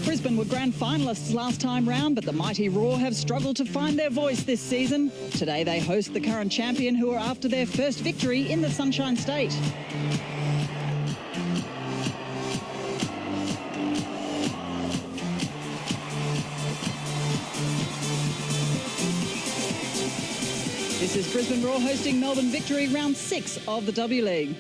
Brisbane were grand finalists last time round, but the mighty Roar have struggled to find their voice this season. Today they host the current champion, who are after their first victory in the Sunshine State. This is Brisbane Roar hosting Melbourne Victory, round 6 of the W League.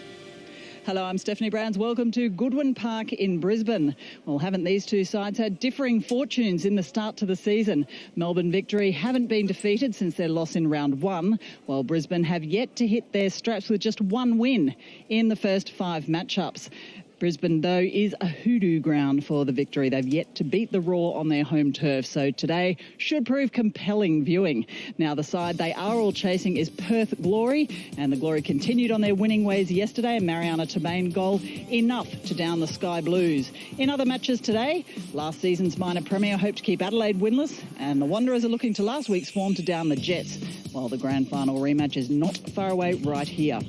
Hello, I'm Stephanie Brands. Welcome to Goodwin Park in Brisbane. Well, haven't these two sides had differing fortunes in the start to the season? Melbourne Victory haven't been defeated since their loss in round 1, while Brisbane have yet to hit their straps with just one win in the first 5 matchups. Brisbane, though, is a hoodoo ground for the Victory. They've yet to beat the Roar on their home turf, so today should prove compelling viewing. Now, the side they are all chasing is Perth Glory, and the Glory continued on their winning ways yesterday. A Mariana Tabane goal, enough to down the Sky Blues. In other matches today, last season's minor premier hoped to keep Adelaide winless, and the Wanderers are looking to last week's form to down the Jets, while the grand final rematch is not far away right here.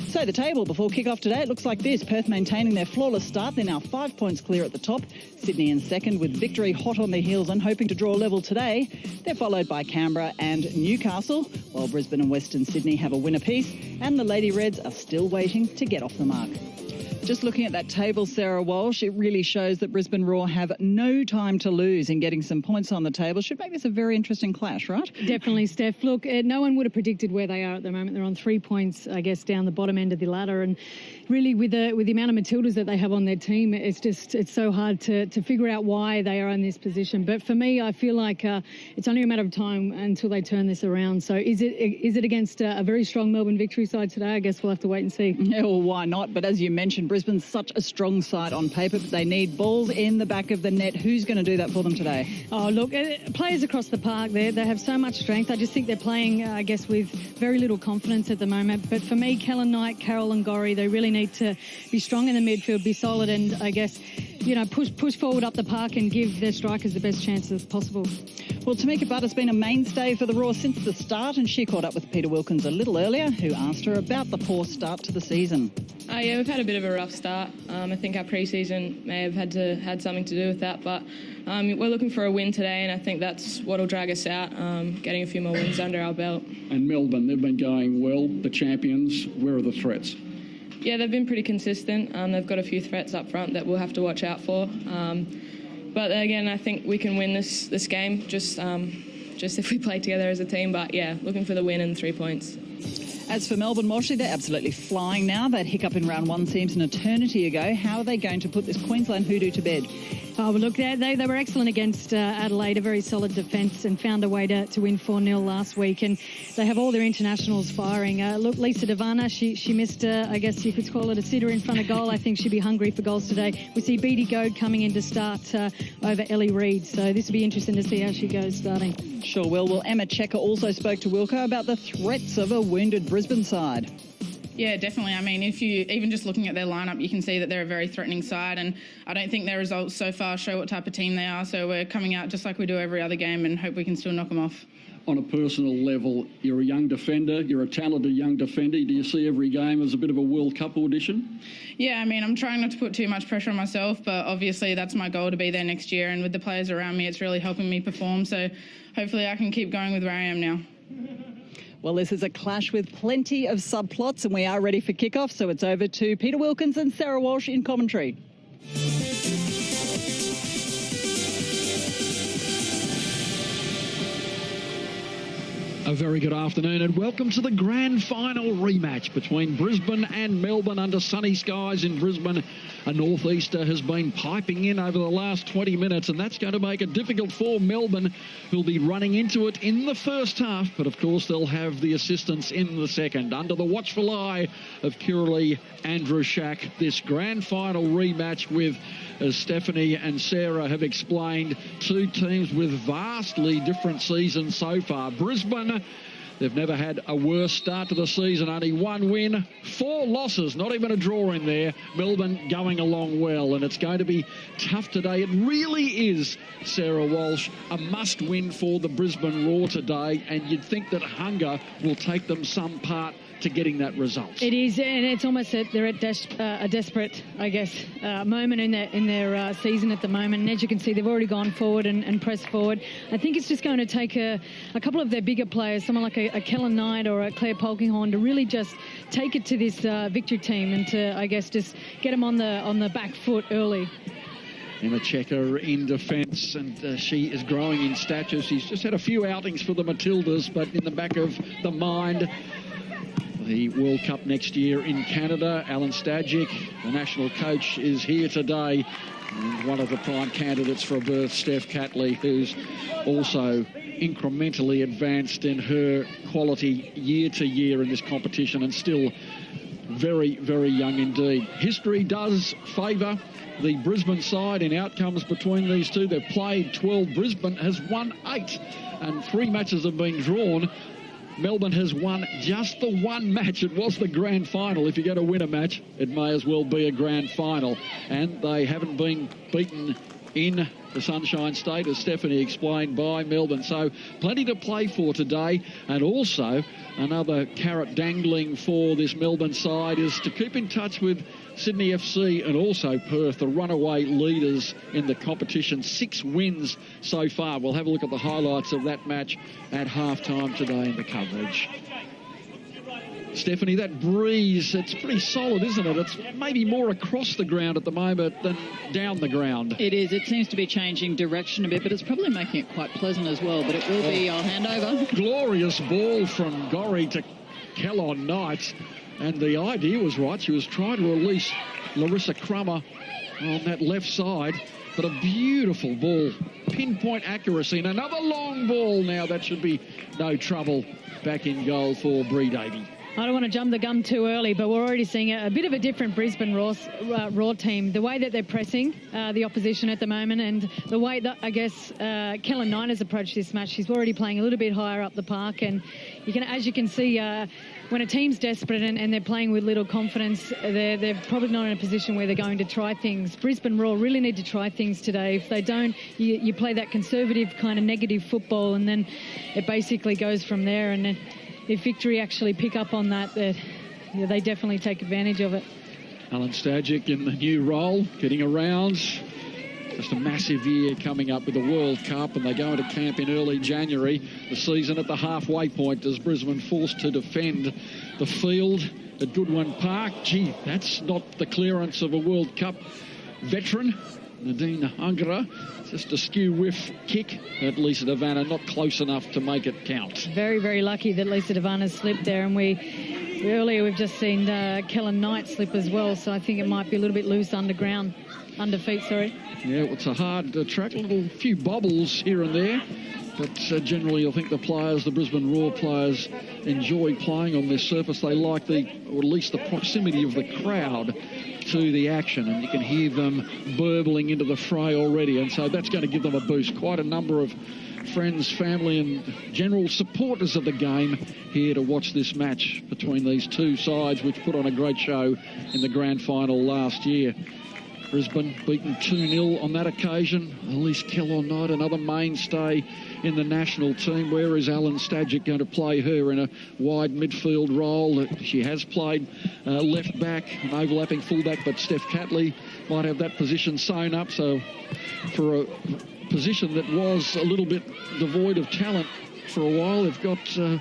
So the table before kick-off today, it looks like this. Perth maintaining their flawless start. They're now 5 points clear at the top. Sydney in second, with Victory hot on their heels and hoping to draw level today. They're followed by Canberra and Newcastle, while Brisbane and Western Sydney have a win apiece, and the Lady Reds are still waiting to get off the mark. Just looking at that table, Sarah Walsh, it really shows that Brisbane Roar have no time to lose in getting some points on the table. Should make this a very interesting clash, right? Definitely, Steph. Look, no one would have predicted where they are at the moment. They're on 3 points, I guess, down the bottom end of the ladder. And really, with the amount of Matildas that they have on their team, it's so hard to figure out why they are in this position. But for me, I feel like it's only a matter of time until they turn this around. So is it against a very strong Melbourne Victory side today? I guess we'll have to wait and see. Yeah, well, why not? But as you mentioned, Brisbane's such a strong side on paper, but they need balls in the back of the net. Who's going to do that for them today? Oh, look, players across the park, they have so much strength. I just think they're playing, I guess, with very little confidence at the moment. But for me, Kellen Knight, Carol and Gorry, they really need to be strong in the midfield, be solid, and I guess, you know, push forward up the park and give their strikers the best chances possible. Well, Tamika Butt has been a mainstay for the Roar since the start, and she caught up with Peter Wilkins a little earlier, who asked her about the poor start to the season. Yeah, we've had a bit of a rough start. I think our pre-season may have had something to do with that, but we're looking for a win today, and I think that's what'll drag us out, getting a few more wins under our belt. And Melbourne, they've been going well, the champions. Where are the threats? Yeah, they've been pretty consistent. They've got a few threats up front that we'll have to watch out for. But again, I think we can win this game just if we play together as a team. But yeah, looking for the win and 3 points. As for Melbourne, Walshy, they're absolutely flying now. That hiccup in round 1 seems an eternity ago. How are they going to put this Queensland hoodoo to bed? Oh, well, look, they were excellent against Adelaide, a very solid defence, and found a way to win 4-0 last week. And they have all their internationals firing. Look, Lisa Devana, she missed, I guess you could call it a sitter in front of goal. I think she'll be hungry for goals today. We see Beattie Goad coming in to start over Ellie Reid. So this will be interesting to see how she goes starting. Sure will. Well, Emma Checker also spoke to Wilco about the threats of a wounded Brisbane side. Yeah, definitely. I mean, if you even just looking at their lineup, you can see that they're a very threatening side, and I don't think their results so far show what type of team they are. So we're coming out just like we do every other game and hope we can still knock them off. On a personal level, you're a young defender, you're a talented young defender. Do you see every game as a bit of a World Cup audition? Yeah, I mean, I'm trying not to put too much pressure on myself, but obviously that's my goal, to be there next year. And with the players around me, it's really helping me perform. So hopefully I can keep going with where I am now. Well, this is a clash with plenty of subplots, and we are ready for kickoff. So it's over to Peter Wilkins and Sarah Walsh in commentary. A very good afternoon and welcome to the grand final rematch between Brisbane and Melbourne under sunny skies in Brisbane. A northeaster has been piping in over the last 20 minutes, and that's going to make it difficult for Melbourne, who'll be running into it in the first half, but of course they'll have the assistance in the second. Under the watchful eye of Kiralee Andrushak, this grand final rematch with, as Stephanie and Sarah have explained, two teams with vastly different seasons so far. Brisbane, they've never had a worse start to the season. Only one win, 4 losses, not even a draw in there. Melbourne going along well, and it's going to be tough today. It really is, Sarah Walsh, a must-win for the Brisbane Roar today, and you'd think that hunger will take them some part to getting that result. It is, and it's almost that they're at a desperate, I guess, moment in their season at the moment. And as you can see, they've already gone forward and pressed forward. I think it's just going to take a couple of their bigger players, someone like a Kellen Knight or a Claire Polkinghorn, to really just take it to this victory team and to, I guess, just get them on the back foot early. Emma Checker in defence, and she is growing in stature. She's just had a few outings for the Matildas, but in the back of the mind, the World Cup next year in Canada. Alan Stajic, the national coach, is here today, and one of the prime candidates for a berth, Steph Catley, who's also incrementally advanced in her quality year to year in this competition, and still very, very young indeed. History does favour the Brisbane side in outcomes between these two. They've played 12. Brisbane has won 8, and 3 matches have been drawn. Melbourne has won just the one match. It was the grand final. If you're going to win a match, it may as well be a grand final. And they haven't been beaten in the Sunshine State, as Stephanie explained, by Melbourne. So plenty to play for today. And also another carrot dangling for this Melbourne side is to keep in touch with Sydney FC and also Perth, the runaway leaders in the competition. 6 wins so far. We'll have a look at the highlights of that match at halftime today in the coverage. Stephanie, that breeze, it's pretty solid, isn't it? It's maybe more across the ground at the moment than down the ground. It is. It seems to be changing direction a bit, but it's probably making it quite pleasant as well. But it will be, I'll hand over. Glorious ball from Gorry to Kellon Knight. And the idea was right. She was trying to release Larissa Crummer on that left side. But a beautiful ball. Pinpoint accuracy. And another long ball now. That should be no trouble back in goal for Bree Davey. I don't want to jump the gun too early, but we're already seeing a bit of a different Brisbane Raw team. The way that they're pressing the opposition at the moment, and the way that, I guess, Kellen Knight has approached this match. She's already playing a little bit higher up the park, and as you can see, when a team's desperate and they're playing with little confidence, they're probably not in a position where they're going to try things. Brisbane Raw really need to try things today. If they don't, you play that conservative kind of negative football, and then it basically goes from there. And if Victory actually pick up on that, they definitely take advantage of it. Alan Stajic in the new role, getting around. Just a massive year coming up with the World Cup, and they go into camp in early January. The season at the halfway point as Brisbane forced to defend the field at Goodwin Park. Gee, that's not the clearance of a World Cup veteran. Nadine Angara, just a skew whiff kick at Lisa Devanna, not close enough to make it count. Very, very lucky that Lisa Devanna slipped there, and earlier we've just seen Kellen Knight slip as well, so I think it might be a little bit loose under feet, sorry. Yeah, it's a hard track, a few bobbles here and there, but generally I think the Brisbane Raw players enjoy playing on this surface. They like or at least the proximity of the crowd to the action, and you can hear them burbling into the fray already, and so that's going to give them a boost. Quite a number of friends, family and general supporters of the game here to watch this match between these two sides, which put on a great show in the grand final last year. Brisbane beaten 2-0 on that occasion. Elise Kellon Knight, another mainstay in the national team. Where is Alan Stajic going to play her in a wide midfield role? She has played left back, an overlapping fullback, but Steph Catley might have that position sewn up. So for a position that was a little bit devoid of talent for a while, they've got a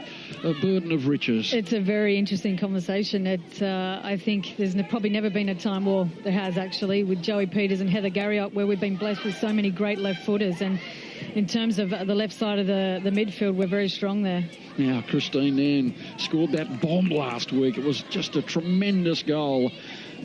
burden of riches. It's a very interesting conversation. I think there's probably never been a time, well, there has actually, with Joey Peters and Heather Garriott, where we've been blessed with so many great left footers. And in terms of the left side of the midfield, we're very strong there. Now, Christine Nairn scored that bomb last week. It was just a tremendous goal.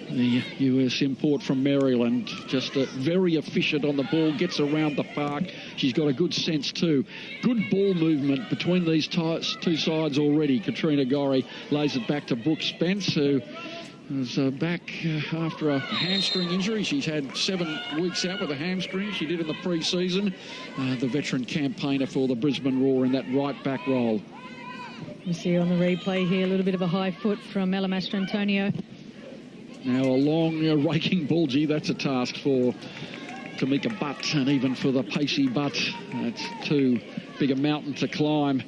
The US import from Maryland, just very efficient on the ball, gets around the park. She's got a good sense too. Good ball movement between these two sides already. Katrina Gorry lays it back to Brooke Spence, who is back after a hamstring injury. She's had 7 weeks out with a hamstring. She did in the pre-season. The veteran campaigner for the Brisbane Roar in that right back role. You see on the replay here a little bit of a high foot from Ella Mastrantonio. Now a long raking ball. Gee, that's a task for Tamika Butt, and even for the pacey Butt. That's too big a mountain to climb.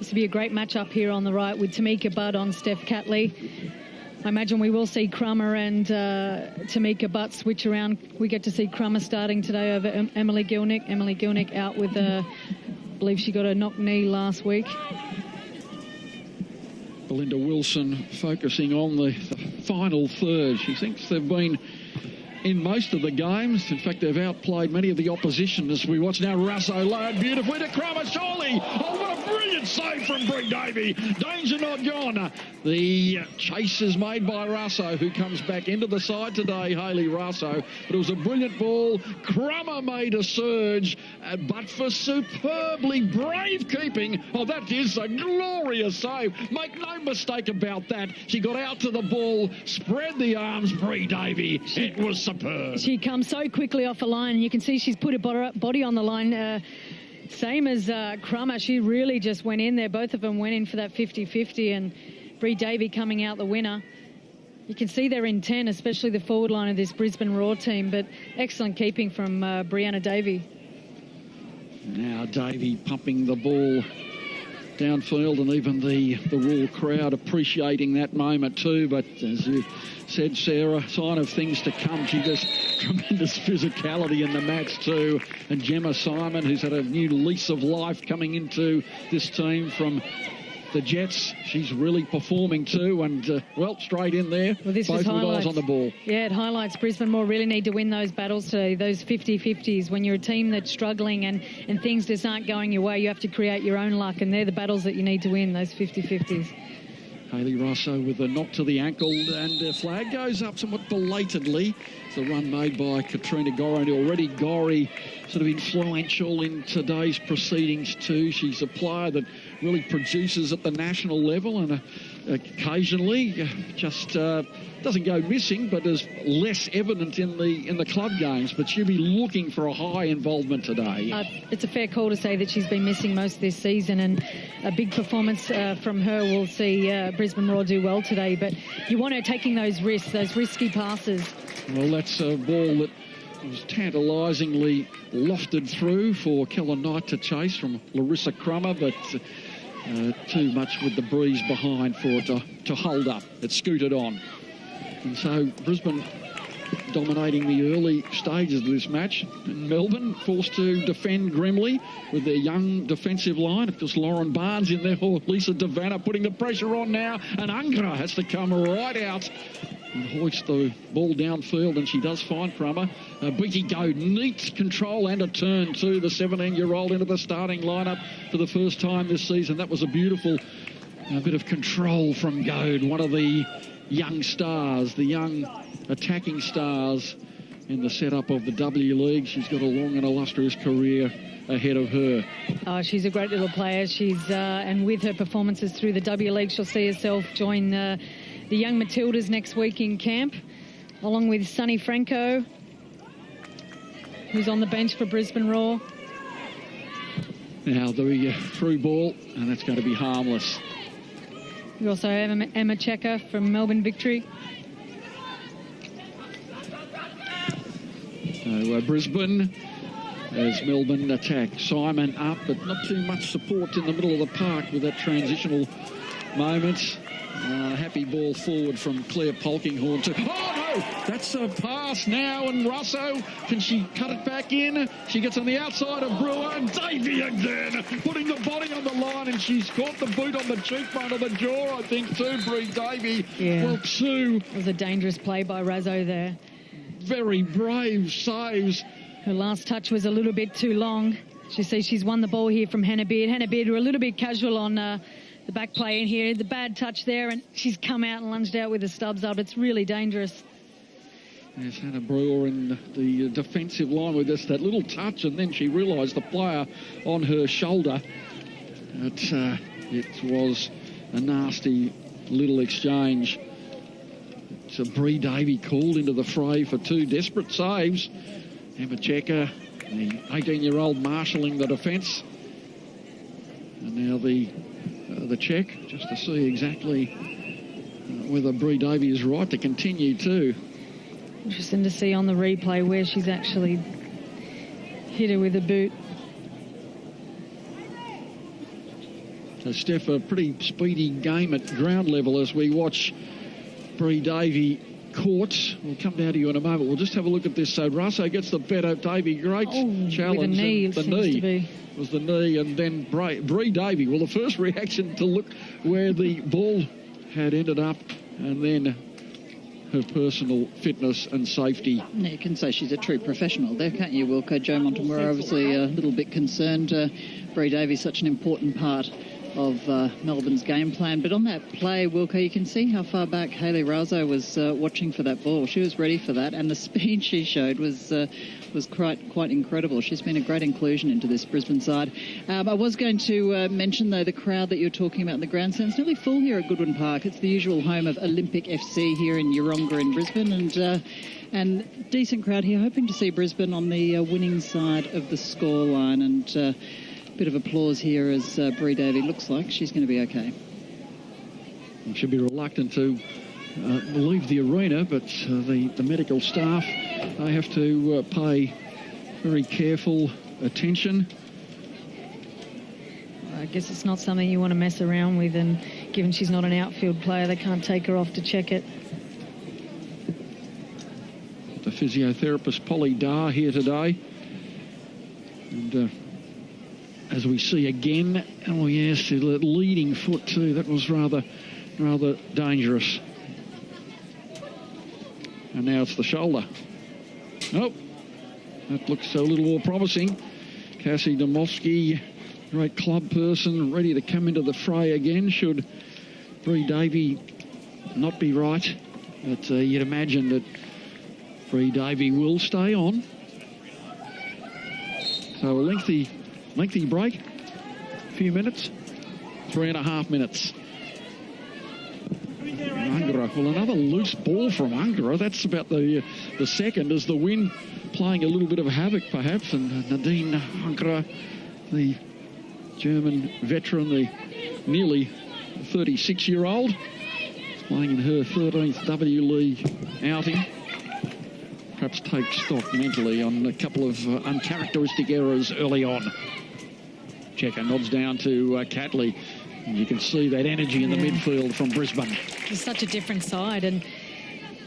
This will be a great matchup here on the right with Tamika Butt on Steph Catley. I imagine we will see Crummer and Tamika Butt switch around. We get to see Crummer starting today over Emily Gilnick. Emily Gilnick out with I believe she got a knock knee last week. Belinda Wilson focusing on the final third. She thinks they've been in most of the games. In fact, they've outplayed many of the opposition as we watch now. Russo lowered beautifully to Crummer, surely. Oh, what a brilliant save from Brie Davey. Danger not gone. The chase is made by Russo, who comes back into the side today, Hayley Russo. But it was a brilliant ball. Crummer made a surge, but for superbly brave keeping. Oh, that is a glorious save. Make no mistake about that. She got out to the ball, spread the arms, Brie Davey. It was superb. She comes so quickly off the line. You can see she's put her body on the line. Same as Crummer. She really just went in there. Both of them went in for that 50-50, and Brie Davey coming out the winner. You can see their intent, especially the forward line of this Brisbane Raw team, but excellent keeping from Brianna Davey. Now Davey pumping the ball downfield, and even the Raw crowd appreciating that moment too. But as you said, Sarah, sign of things to come. She just tremendous physicality in the match too. And Gemma Simon, who's had a new lease of life coming into this team from the Jets, she's really performing too, and well, straight in there. Well, this both with eyes on the ball. Yeah, it highlights Brisbane more really need to win those battles today, those 50-50s. When you're a team that's struggling and things just aren't going your way, you have to create your own luck, and they're the battles that you need to win, those 50-50s. Hayley Russo with a knock to the ankle, and the flag goes up somewhat belatedly. It's a run made by Katrina Gorry. Already Gorry sort of influential in today's proceedings too. She's a player that really produces at the national level, and occasionally just doesn't go missing, but is less evident in the club games. But she'll be looking for a high involvement today. It's a fair call to say that she's been missing most this season, and a big performance from her will see Brisbane Raw do well today. But you want her taking those risks, those risky passes. Well, that's a ball that was tantalisingly lofted through for Kellen Knight to chase from Larissa Crummer, but too much with the breeze behind for it to hold up. It scooted on. And so Brisbane dominating the early stages of this match. And Melbourne forced to defend grimly with their young defensive line. Of course, Lauren Barnes in there, or Lisa Devanna putting the pressure on now. And Ungra has to come right out and hoist the ball downfield, and she does find Crummer. Beaky Go, neat control and a turn to the 17-year-old into the starting lineup for the first time this season. That was a beautiful bit of control from Goad, one of the young stars, the young attacking stars in the setup of the W League. She's got a long and illustrious career ahead of her. Oh, she's a great little player. She's and with her performances through the W League, she'll see herself join the young Matildas next week in camp, along with Sunny Franco, who's on the bench for Brisbane Raw. Now the through ball, and that's going to be harmless. We also have Emma Checker from Melbourne Victory. So Brisbane, as Melbourne attack. Simon up, but not too much support in the middle of the park with that transitional moment. Happy ball forward from Claire Polkinghorn to... Oh, no! That's a pass now, and Russo, can she cut it back in? She gets on the outside of Brewer, and Davey again, putting the body on the line, and she's caught the boot on the cheekbone of the jaw, I think, too, Brie Davey. Yeah. Well, two... It was a dangerous play by Razzo there. Very brave saves. Her last touch was a little bit too long. She sees she's won the ball here from Hannah Beard. Hannah Beard were a little bit casual on... the back play in here, the bad touch there, and she's come out and lunged out with the stubs up. It's really dangerous. There's Hannah Brewer in the defensive line with just that little touch, and then she realised the player on her shoulder. It was a nasty little exchange. It's a Brie Davey called into the fray for two desperate saves. Emma Checker, the 18-year-old, marshalling the defence. And now the check, just to see exactly whether Brie Davey is right to continue too. Interesting to see on the replay where she's actually hit her with a boot. So, Steph, a pretty speedy game at ground level as we watch Bree Davey caught. We'll come down to you in a moment. We'll just have a look at this. So Russo gets the better. Davey, great challenge. With a knee, the seems knee to be. was the knee, and then Bree Davey. Well, the first reaction to look where the ball had ended up, and then her personal fitness and safety. Yeah, you can say she's a true professional there, can't you, Wilco? Joe Montemurro obviously a little bit concerned. Bree Davey, such an important part of Melbourne's game plan. But on that play, Wilco, you can see how far back Hayley Raso was watching for that ball. She was ready for that, and the speed she showed was quite incredible. She's been a great inclusion into this Brisbane side. I was going to mention, though, the crowd that you're talking about in the grandstand. It's nearly full here at Goodwin Park. It's the usual home of Olympic FC here in Yeronga in Brisbane, and decent crowd here, hoping to see Brisbane on the winning side of the scoreline. And bit of applause here as Bree Davey looks like she's going to be okay. She'll be reluctant to leave the arena, but the medical staff, they have to pay very careful attention. I guess it's not something you want to mess around with, and given she's not an outfield player, they can't take her off to check it. The physiotherapist Polly Dar here today, and as we see again, oh yes, the leading foot too. That was rather dangerous. And now it's the shoulder. Nope, that looks a little more promising. Cassie Demolsky, great club person, ready to come into the fray again. Should Bree Davey not be right, but you'd imagine that Bree Davey will stay on. So a lengthy break, a few minutes, 3.5 minutes. Ungerer, well, another loose ball from Ungerer. That's about the second, as the wind playing a little bit of havoc, perhaps. And Nadine Ungerer, the German veteran, the nearly 36-year-old, playing in her 13th W League outing. Perhaps take stock mentally on a couple of uncharacteristic errors early on. Checker nods down to Catley. And you can see that energy in the midfield from Brisbane. It's such a different side, and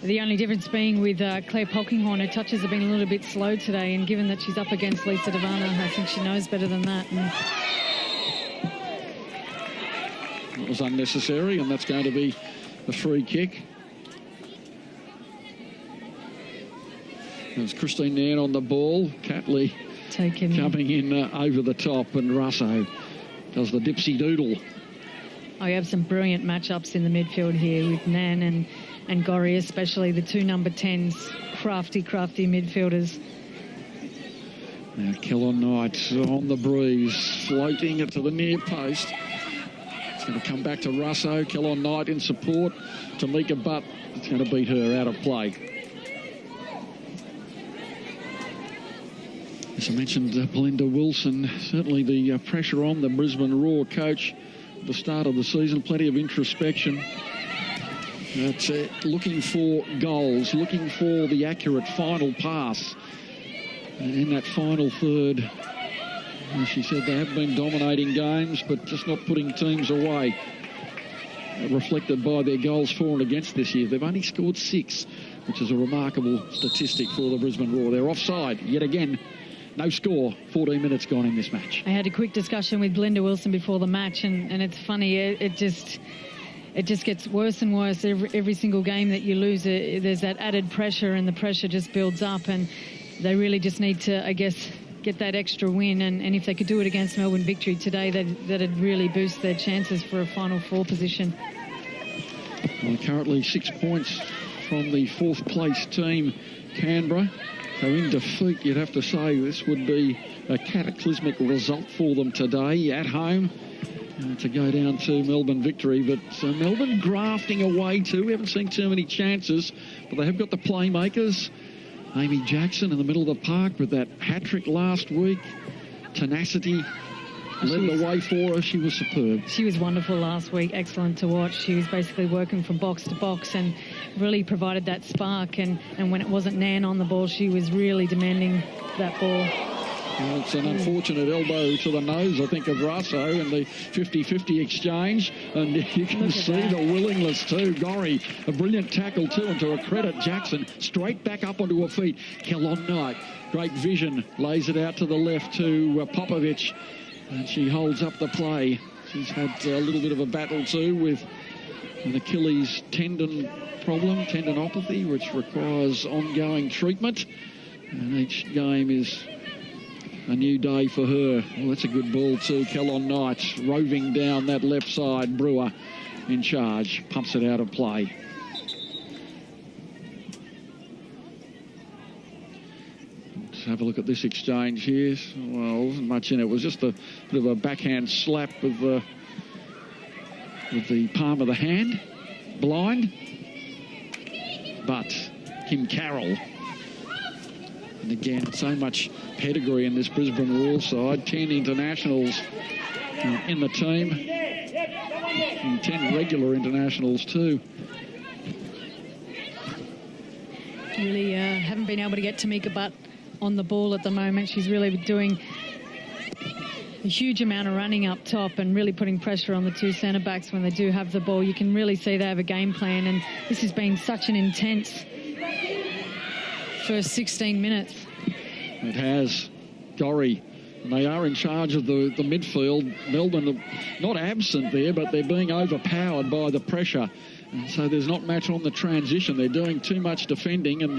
the only difference being with Claire Polkinghorn, her touches have been a little bit slow today, and given that she's up against Lisa Devana, I think she knows better than that. And it was unnecessary, and that's going to be a free kick. There's Christine Nairn on the ball. Catley coming in over the top, and Russo does the dipsy doodle. Oh, you have some brilliant matchups in the midfield here with Nan and Gorry, especially the two number 10s, crafty midfielders. Now Kellon Knight on the breeze, floating it to the near post. It's going to come back to Russo. Kellon Knight in support. Tamika Butt, it's going to beat her out of play. As I mentioned, Belinda Wilson, certainly the pressure on the Brisbane Roar coach at the start of the season, plenty of introspection. That's looking for goals, looking for the accurate final pass. And in that final third, as she said, they have been dominating games, but just not putting teams away. Reflected by their goals for and against this year. They've only scored 6, which is a remarkable statistic for the Brisbane Roar. They're offside yet again. No score, 14 minutes gone in this match. I had a quick discussion with Belinda Wilson before the match, and it's funny, it just gets worse and worse every single game that you lose. There's that added pressure, and the pressure just builds up, and they really just need to, I guess, get that extra win, and if they could do it against Melbourne Victory today, that'd really boost their chances for a Final Four position. Well, currently 6 points from the 4th place team, Canberra. So in defeat, you'd have to say this would be a cataclysmic result for them today at home to go down to Melbourne Victory. But Melbourne grafting away too. We haven't seen too many chances, but they have got the playmakers. Amy Jackson in the middle of the park with that hat-trick last week. Tenacity led the way for her. She was superb. She was wonderful last week. Excellent to watch. She was basically working from box to box and really provided that spark. And when it wasn't Nan on the ball, she was really demanding that ball. Well, it's an unfortunate elbow to the nose, I think, of Russo in the 50-50 exchange. And you can see the willingness too. Gorry, a brilliant tackle too, and to a credit, Jackson straight back up onto her feet. Kellon Knight, great vision, lays it out to the left to Popovic, and she holds up the play. She's had a little bit of a battle too with an Achilles tendon problem, tendinopathy, which requires ongoing treatment. And each game is a new day for her. Well, that's a good ball too. Kellon Knight roving down that left side. Brewer in charge, pumps it out of play. Let's have a look at this exchange here. Well, there wasn't much in it. It was just a bit of a backhand slap with the palm of the hand. Blind. But Kim Carroll. And again, so much pedigree in this Brisbane Roar side. 10 internationals in the team. And 10 regular internationals too. Really haven't been able to get Tamika Butt on the ball at the moment. She's really doing a huge amount of running up top and really putting pressure on the two centre backs when they do have the ball. You can really see they have a game plan, and this has been such an intense first 16 minutes. It has. Gorry, and they are in charge of the midfield. Melbourne are not absent there, but they're being overpowered by the pressure. And so there's not much on the transition. They're doing too much defending, and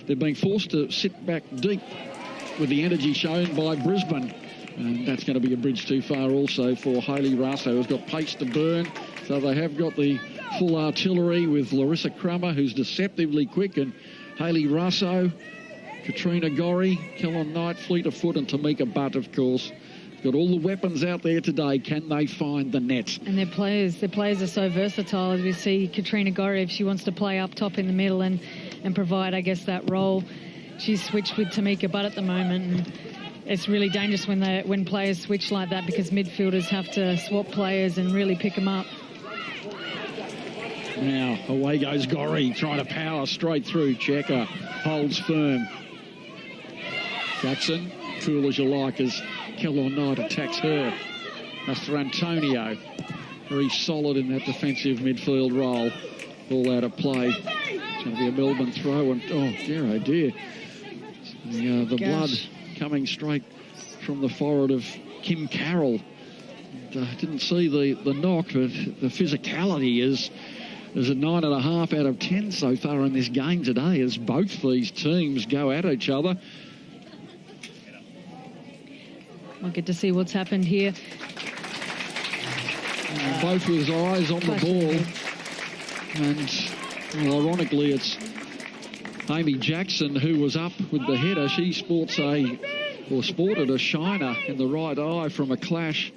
they're being forced to sit back deep with the energy shown by Brisbane. And that's going to be a bridge too far also for Hayley Russo, who's got pace to burn. So they have got the full artillery with Larissa Crummer, who's deceptively quick, and Hayley Russo, Katrina Gorry, Kellon Knight, fleet of foot, and Tamika Butt, of course. Got all the weapons out there today. Can they find the net? And their players are so versatile, as we see Katrina Gorry, if she wants to play up top in the middle and provide, I guess, that role. She's switched with Tamika Butt at the moment, and it's really dangerous when players switch like that, because midfielders have to swap players and really pick them up. Now, away goes Gorry, trying to power straight through. Checker holds firm. Jackson, cool as you like, as Kellon Knight attacks her. Master Antonio, very solid in that defensive midfield role. Ball out of play. It's going to be a Melbourne throw, and oh dear. The blood coming straight from the forehead of Kim Carroll. Didn't see the knock, but the physicality is a 9.5 out of 10 so far in this game today, as both these teams go at each other. We'll get to see what's happened here. Both with eyes on the ball. And well, ironically, it's Amy Jackson who was up with the header. She sported a shiner in the right eye from a clash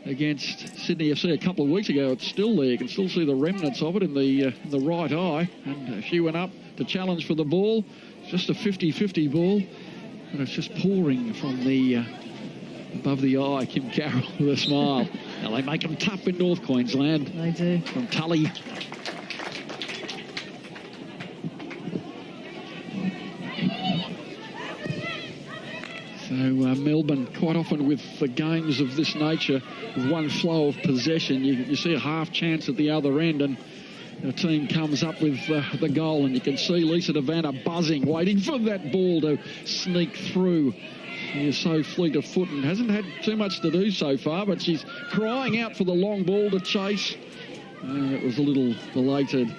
against Sydney FC a couple of weeks ago. It's still there. You can still see the remnants of it in the right eye. And she went up to challenge for the ball. It's just a 50-50 ball. And it's just pouring from the above the eye. Kim Carroll with a smile. Now they make them tough in North Queensland. They do. From Tully. So Melbourne, quite often with the games of this nature, with one flow of possession, you see a half chance at the other end, and the team comes up with the goal, and you can see Lisa Devanna buzzing, waiting for that ball to sneak through. She is so fleet of foot and hasn't had too much to do so far, but she's crying out for the long ball to chase. It was a little belated,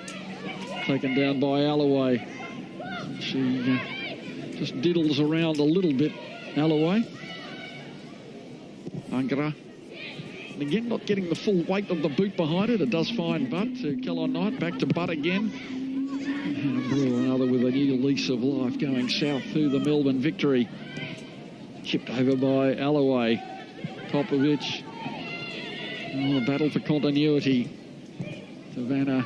taken down by Alloway. She just diddles around a little bit, Alloway. Angara. And again, not getting the full weight of the boot behind it. It does find Butt to Kellon Knight, back to Butt again. And Brewer, another with a new lease of life, going south through the Melbourne victory. Chipped over by Alloway. Popovic. A battle for continuity. Savannah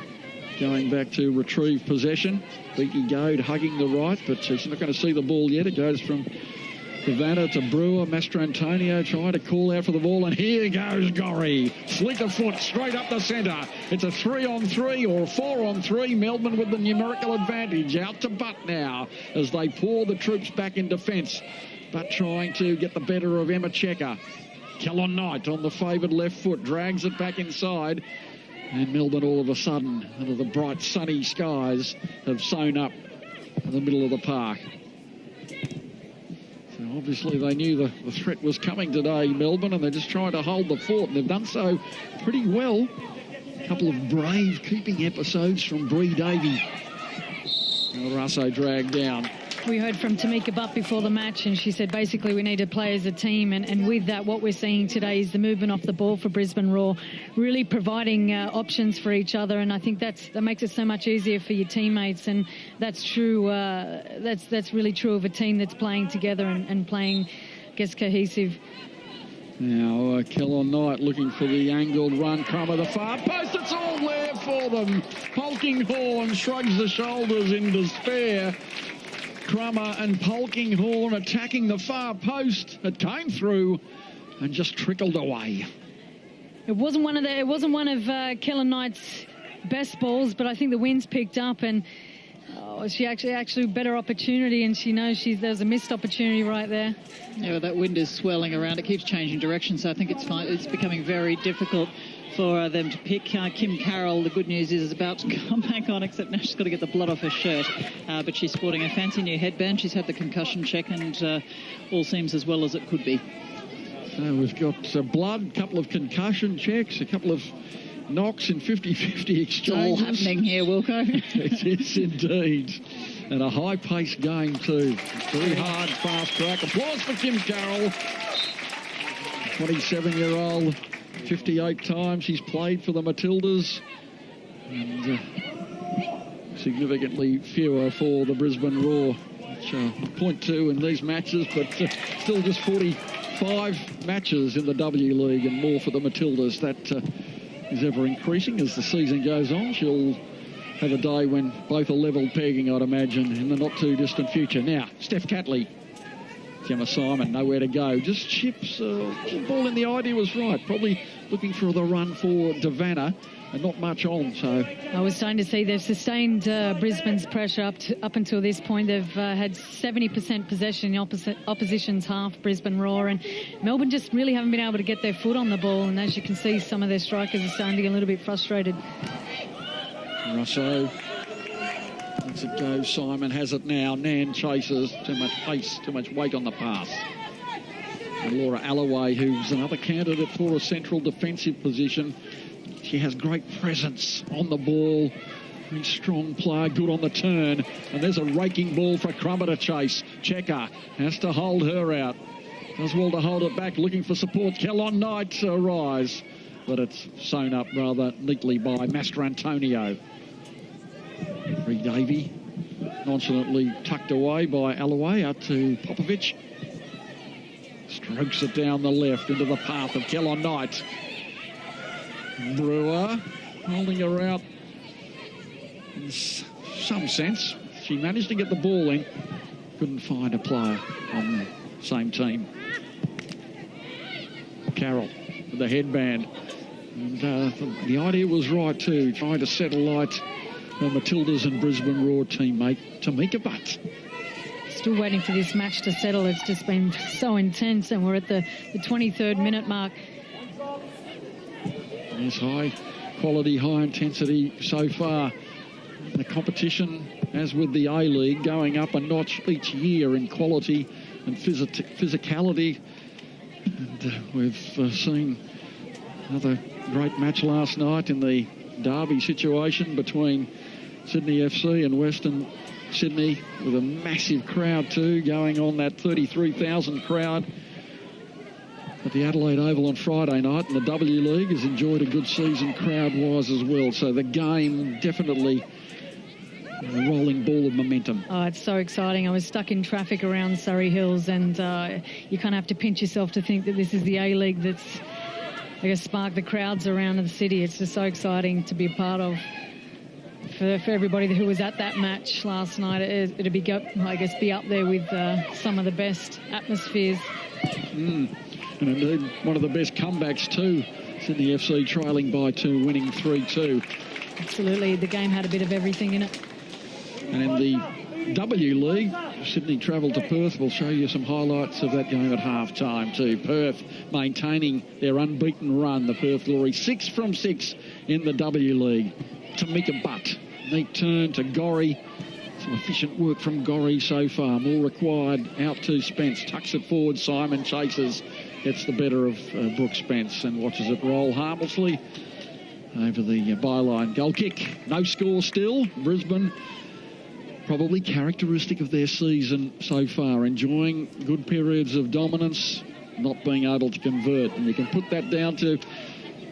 going back to retrieve possession. Beaky Goad hugging the right, but she's not going to see the ball yet. It goes from Savannah to Brewer. Master Antonio trying to call out for the ball, and here goes Gorry. Fleet of foot straight up the centre. It's a 3-on-3 or a 4-on-3. Melbourne with the numerical advantage. Out to Butt now as they pour the troops back in defence. but trying to get the better of Emma Checker. Kellon Knight on the favoured left foot, drags it back inside. And Melbourne all of a sudden, under the bright sunny skies, have sewn up in the middle of the park. So obviously they knew the threat was coming today, Melbourne, and they're just trying to hold the fort, and they've done so pretty well. A couple of brave keeping episodes from Bree Davey. And Russo dragged down. We heard from Tamika Butt before the match, and she said basically we need to play as a team, and with that what we're seeing today is the movement off the ball for Brisbane Roar, really providing options for each other, and I think that makes it so much easier for your teammates, and that's true. That's really true of a team that's playing together and playing, I guess, cohesive. Now Kellon Knight looking for the angled run. Crummer the far post. It's all there for them. Polkinghorne shrugs the shoulders in despair. Crummer and Polkinghorne attacking the far post. It came through and just trickled away. It wasn't one of Kellon Knight's best balls, but I think the wind's picked up, and she actually better opportunity, and she knows there's a missed opportunity right there. Yeah, well, that wind is swirling around. It keeps changing direction, so I think it's fine. It's becoming very difficult for them to pick. Kim Carroll, the good news is about to come back on, except now she's got to get the blood off her shirt. But she's sporting a fancy new headband. She's had the concussion check, and all seems as well as it could be. So we've got blood, a couple of concussion checks, a couple of knocks in 50-50 exchanges. It's all happening here, Wilco. It is indeed. And a high-paced game too. Very hard, fast track. Applause for Kim Carroll. 27-year-old. 58 times he's played for the Matildas, and significantly fewer for the Brisbane Roar, which 0.2 in these matches, but still just 45 matches in the W League and more for the Matildas. That is ever increasing as the season goes on. She'll have a day when both are level pegging, I'd imagine, in the not too distant future. Now, Steph Catley. Gemma Simon, nowhere to go. Just chips. The ball in the idea was right. Probably looking for the run for Davana, and not much on. So I was starting to see they've sustained Brisbane's pressure up until this point. They've had 70% possession in the opposition's half, Brisbane Roar, and Melbourne just really haven't been able to get their foot on the ball. And as you can see, some of their strikers are starting to get a little bit frustrated. Russo lets it go. Simon has it now. Nan chases. Too much pace, too much weight on the pass. And Laura Alloway, who's another candidate for a central defensive position. She has great presence on the ball. Very strong player, good on the turn. And there's a raking ball for Crummer to chase. Checker has to hold her out. Does well to hold it back, looking for support. Kellon Knight rise. But it's sewn up rather neatly by Mastrantonio. Bree Davey nonchalantly tucked away by Alloway out to Popovic. Strokes it down the left into the path of Kellon Knight. Brewer holding her out in some sense. She managed to get the ball in. Couldn't find a player on the same team. Carroll with the headband. And the idea was right too, trying to set alight the Matildas and Brisbane Roar teammate Tamika Butt. Still waiting for this match to settle. It's just been so intense, and we're at the 23rd minute mark. There's high quality, high intensity so far. The competition, as with the A-League, going up a notch each year in quality and physicality. And we've seen another great match last night in the derby situation between Sydney FC and Western Sydney, with a massive crowd too, going on that 33,000 crowd at the Adelaide Oval on Friday night. And the W League has enjoyed a good season crowd-wise as well. So the game definitely a rolling ball of momentum. Oh, it's so exciting. I was stuck in traffic around Surrey Hills, and you kind of have to pinch yourself to think that this is the A-League that's, I guess, sparked the crowds around the city. It's just so exciting to be a part of. For everybody who was at that match last night, it'd be, I guess, be up there with some of the best atmospheres. And indeed, one of the best comebacks too. Sydney FC trailing by 2, winning 3-2. Absolutely, the game had a bit of everything in it. And in the W League. Sydney travelled to Perth. We'll show you some highlights of that game at half-time too. Perth maintaining their unbeaten run. The Perth Glory 6 from 6 in the W League. Tamika Butt. Neat turn to Gorry. Some efficient work from Gorry so far. More required. Out to Spence. Tucks it forward. Simon chases. Gets the better of Brooke Spence and watches it roll harmlessly over the byline. Goal kick. No score still. Brisbane, probably characteristic of their season so far, enjoying good periods of dominance, not being able to convert. And you can put that down to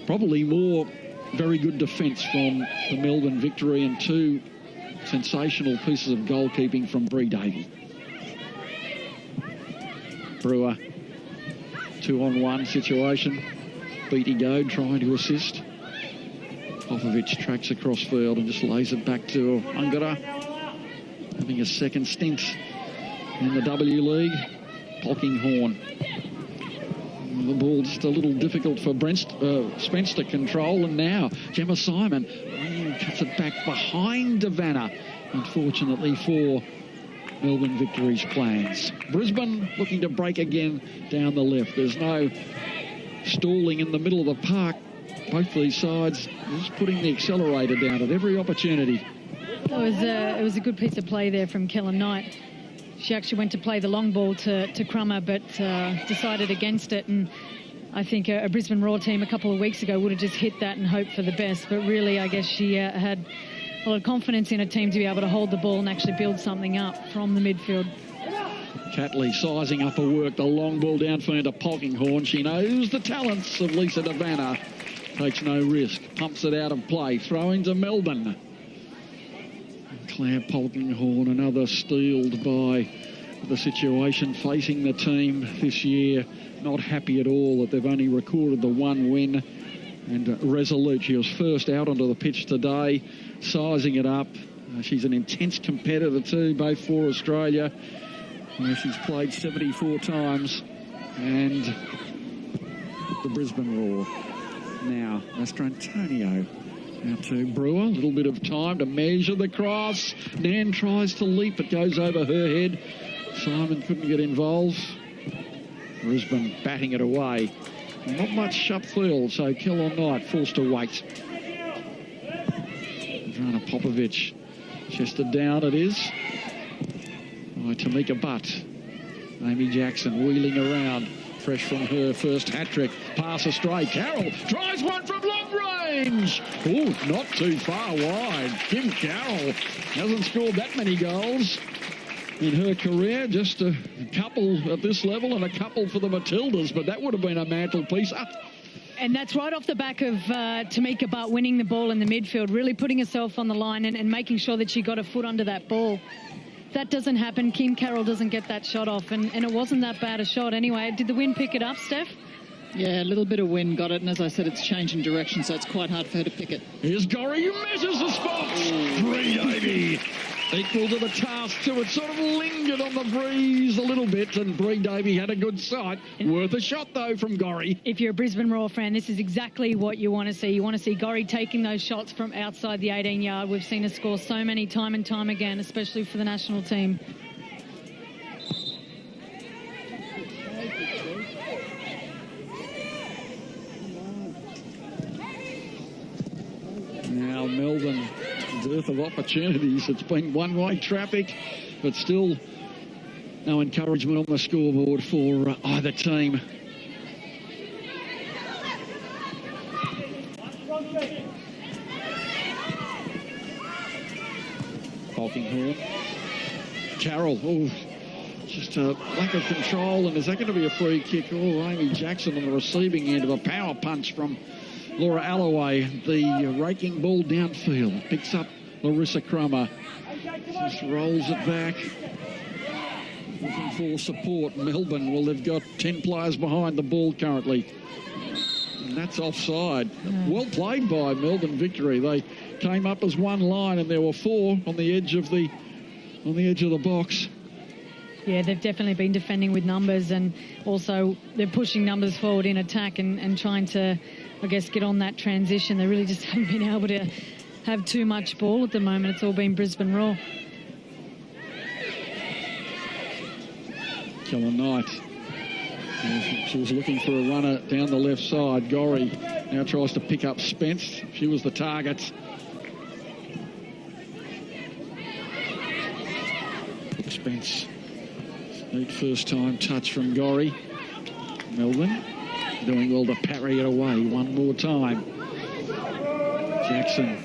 probably more very good defence from the Melbourne Victory and 2 sensational pieces of goalkeeping from Bree Davey. Brewer, 2-on-1 situation. Beatty Goad trying to assist. Popovich tracks across field and just lays it back to Ungara, having a second stint in the W League. Polkinghorne. The ball just a little difficult for Spence to control, and now Gemma Simon cuts it back behind Davana, unfortunately for Melbourne Victory's plans. Brisbane looking to break again down the left. There's no stalling in the middle of the park. Both these sides just putting the accelerator down at every opportunity. It was a good piece of play there from Kellen Knight. She actually went to play the long ball to Crummer, but decided against it. And I think a Brisbane Raw team a couple of weeks ago would have just hit that and hoped for the best. But really, I guess she had a lot of confidence in her team to be able to hold the ball and actually build something up from the midfield. Catley sizing up her work. The long ball downfield to Polkinghorne. She knows the talents of Lisa Davana. Takes no risk. Pumps it out of play. Throwing to Melbourne. Claire Polkinghorne, another steeled by the situation facing the team this year. Not happy at all that they've only recorded the 1 win. And resolute. She was first out onto the pitch today, sizing it up. She's an intense competitor too, both for Australia. She's played 74 times. And the Brisbane Roar. Now, Mastrantonio. Out to Brewer, a little bit of time to measure the cross. Nan tries to leap, it goes over her head. Simon couldn't get involved. Brisbane batting it away. Not much upfield, so Kellon Knight forced to wait. Adriana Popovich, chested down it is. By Tamika Butt. Amy Jackson wheeling around. Fresh from her first hat-trick. Pass astray. Carroll tries one from long range. Oh, not too far wide. Kim Carroll hasn't scored that many goals in her career. Just a couple at this level and a couple for the Matildas, but that would have been a mantelpiece. And that's right off the back of Tamika Butt winning the ball in the midfield, really putting herself on the line and making sure that she got a foot under that ball. That doesn't happen. Kim Carroll doesn't get that shot off, and it wasn't that bad a shot anyway. Did the wind pick it up, Steph? Yeah, a little bit of wind got it, and as I said, it's changing direction, so it's quite hard for her to pick it. Here's Gorry, who measures the spot. Bree Davey equal to the task too. It sort of lingered on the breeze a little bit, and Bree Davey had a good sight. Worth a shot, though, from Gorry. If you're a Brisbane Roar fan, this is exactly what you want to see. You want to see Gorry taking those shots from outside the 18-yard. We've seen her score so many time and time again, especially for the national team. Now Melbourne, dearth of opportunities. It's been one-way traffic, but still no encouragement on the scoreboard for either team. Polkinghorne. Carroll, just a lack of control, and is that going to be a free kick? Amy Jackson on the receiving end of a power punch from Laura Alloway. The raking ball downfield. Picks up Larissa Crummer. Just rolls it back. Looking for support. Melbourne, well, they've got 10 players behind the ball currently. And that's offside. Well played by Melbourne Victory. They came up as one line and there were 4 on the edge of the box. Yeah, they've definitely been defending with numbers, and also they're pushing numbers forward in attack and trying to, I guess, get on that transition. They really just haven't been able to have too much ball at the moment. It's all been Brisbane Raw. Killer Knight. She was looking for a runner down the left side. Gorry now tries to pick up Spence. She was the target. Spence. Neat first time touch from Gorry. Melbourne doing well to parry it away one more time. Jackson,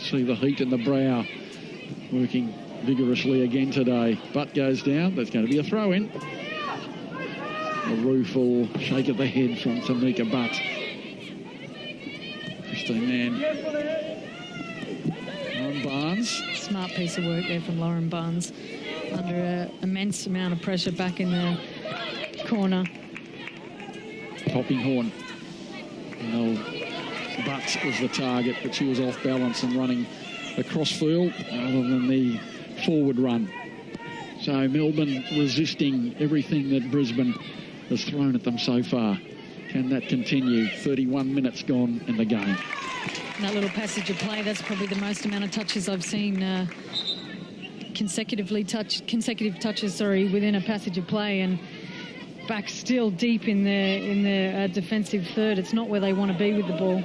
see the heat in the brow, working vigorously again today. Butt goes down. There's going to be a throw in. A rueful shake of the head from Tamika Butt. 15 man. Lauren Barnes. Smart piece of work there from Lauren Barnes. Under an immense amount of pressure back in the corner. Polkinghorne. Well, Butt was the target, but she was off balance and running across field rather than the forward run. So Melbourne resisting everything that Brisbane has thrown at them so far. Can that continue? 31 minutes gone in the game. That little passage of play, that's probably the most amount of touches I've seen consecutive touches within a passage of play, and back still deep in the defensive third. It's not where they want to be with the ball.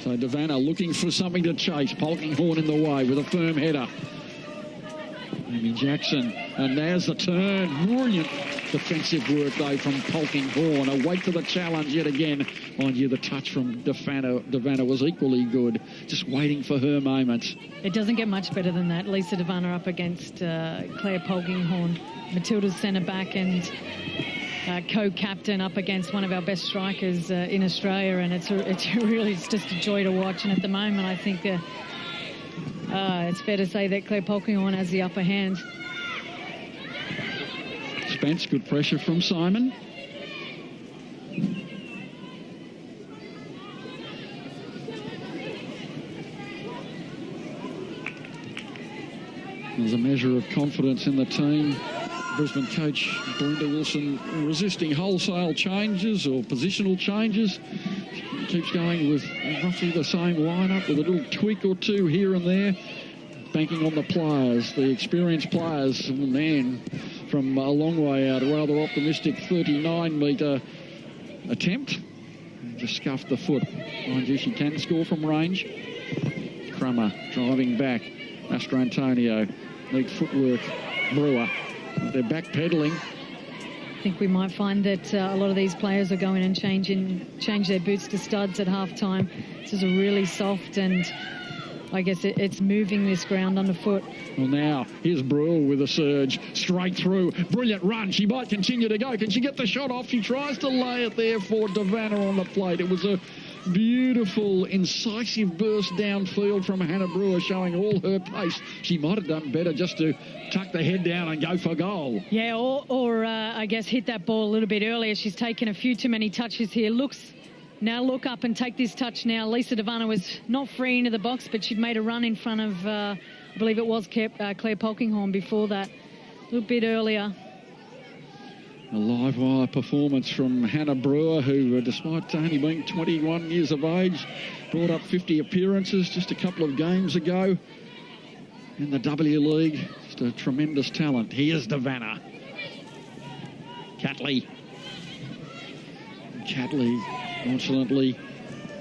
So Devanna looking for something to chase. Polkinghorne in the way with a firm header. Amy Jackson, and there's the turn. Brilliant defensive work though from Polkinghorne. Awake to the challenge yet again. Mind you, the touch from Devanna was equally good. Just waiting for her moment. It doesn't get much better than that. Lisa Devanna up against Claire Polkinghorne. Matilda's centre back and co-captain up against one of our best strikers in Australia, and it's just a joy to watch. And at the moment, I think it's fair to say that Claire Polkinghorne has the upper hand. Spence, good pressure from Simon. There's a measure of confidence in the team. Brisbane coach Belinda Wilson resisting wholesale changes or positional changes. She keeps going with roughly the same lineup with a little tweak or two here and there. Banking on the players, the experienced players. And the man from a long way out, a rather optimistic 39-metre attempt. And just scuffed the foot. Mind you, she can score from range. Crummer driving back. Mastrantonio. Neat footwork. Brewer. They're backpedaling. I think we might find that a lot of these players are going and change their boots to studs at halftime. This is a really soft, and I guess it's moving this ground underfoot. Well, now here's Brewer with a surge straight through. Brilliant run. She might continue to go. Can she get the shot off? She tries to lay it there for Devanna on the plate. It was a beautiful, incisive burst downfield from Hannah Brewer, showing all her pace. She might have done better just to tuck the head down and go for goal. Yeah, or I guess hit that ball a little bit earlier. She's taken a few too many touches here. Now look up and take this touch now. Lisa Devanna was not free into the box, but she'd made a run in front of, I believe it was Claire Polkinghorne before that, a little bit earlier. A live wire performance from Hannah Brewer, who, despite only being 21 years of age, brought up 50 appearances just a couple of games ago in the W League. Just a tremendous talent. Here's Devanna. Catley nonchalantly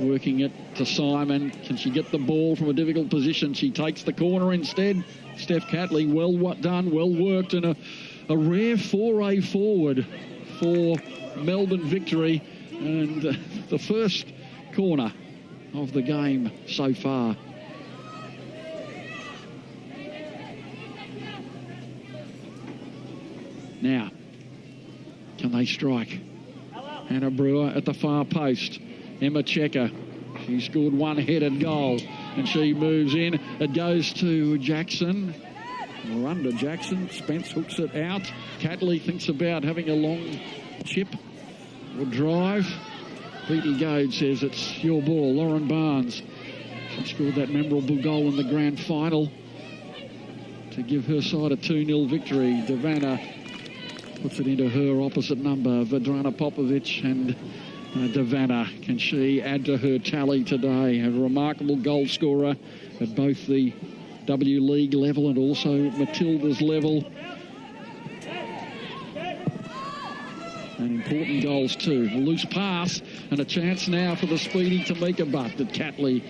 working it to Simon. Can she get the ball from a difficult position? She takes the corner instead. Steph Catley, well done, well worked, and a rare foray forward for Melbourne victory, and the first corner of the game so far. Now, can they strike? Hannah Brewer at the far post. Emma Checker, she scored one-headed goal, and she moves in. It goes to Jackson. Run to Jackson. Spence hooks it out. Catley thinks about having a long chip or drive. Petey Goad says it's your ball. Lauren Barnes, she scored that memorable goal in the grand final to give her side a 2-0 victory. Devanna puts it into her opposite number, Vedrana Popovic, and Devanna, can she add to her tally today? A remarkable goal scorer at both the W League level and also Matilda's level. And important goals too. A loose pass and a chance now for the speedy Tamika Butt, that Catley,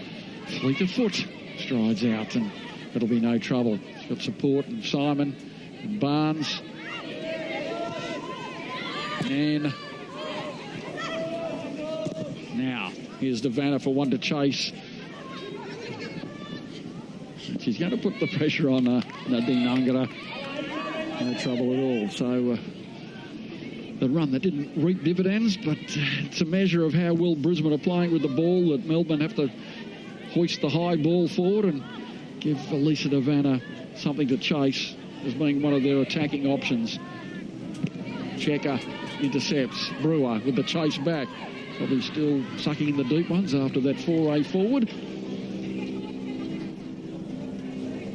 fleet of foot, strides out, and it'll be no trouble. She's got support and Simon and Barnes. And now here's Devanna for one to chase. She's going to put the pressure on Nadine Angara. No trouble at all. So the run that didn't reap dividends, but it's a measure of how well Brisbane are playing with the ball, that Melbourne have to hoist the high ball forward and give Elisa Devanna something to chase as being one of their attacking options. Checker intercepts. Brewer with the chase back. Probably still sucking in the deep ones after that foray forward.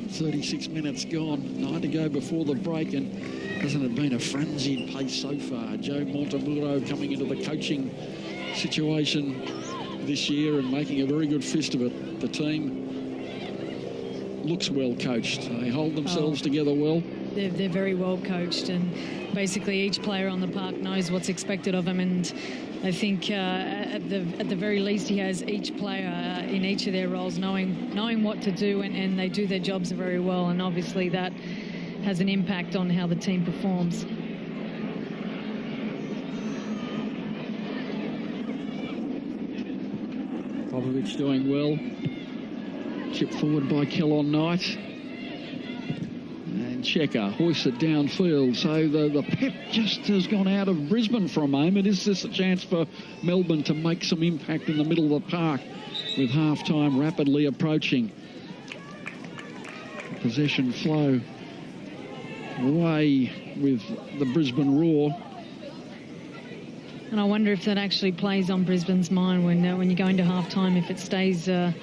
36 minutes gone. 9 to go before the break, and hasn't it been a frenzied pace so far? Joe Montemuro coming into the coaching situation this year and making a very good fist of it. The team looks well coached. They hold themselves together well. They're very well coached, and basically each player on the park knows what's expected of him, and I think at the very least he has each player in each of their roles knowing what to do, and they do their jobs very well, and obviously that has an impact on how the team performs. Popovich doing well. Chip forward by Kellon Knight. And Checker hoists it downfield. So the pep just has gone out of Brisbane for a moment. Is this a chance for Melbourne to make some impact in the middle of the park with half-time rapidly approaching? Possession flow away with the Brisbane Roar. And I wonder if that actually plays on Brisbane's mind when you go into half-time, if it stays 0-0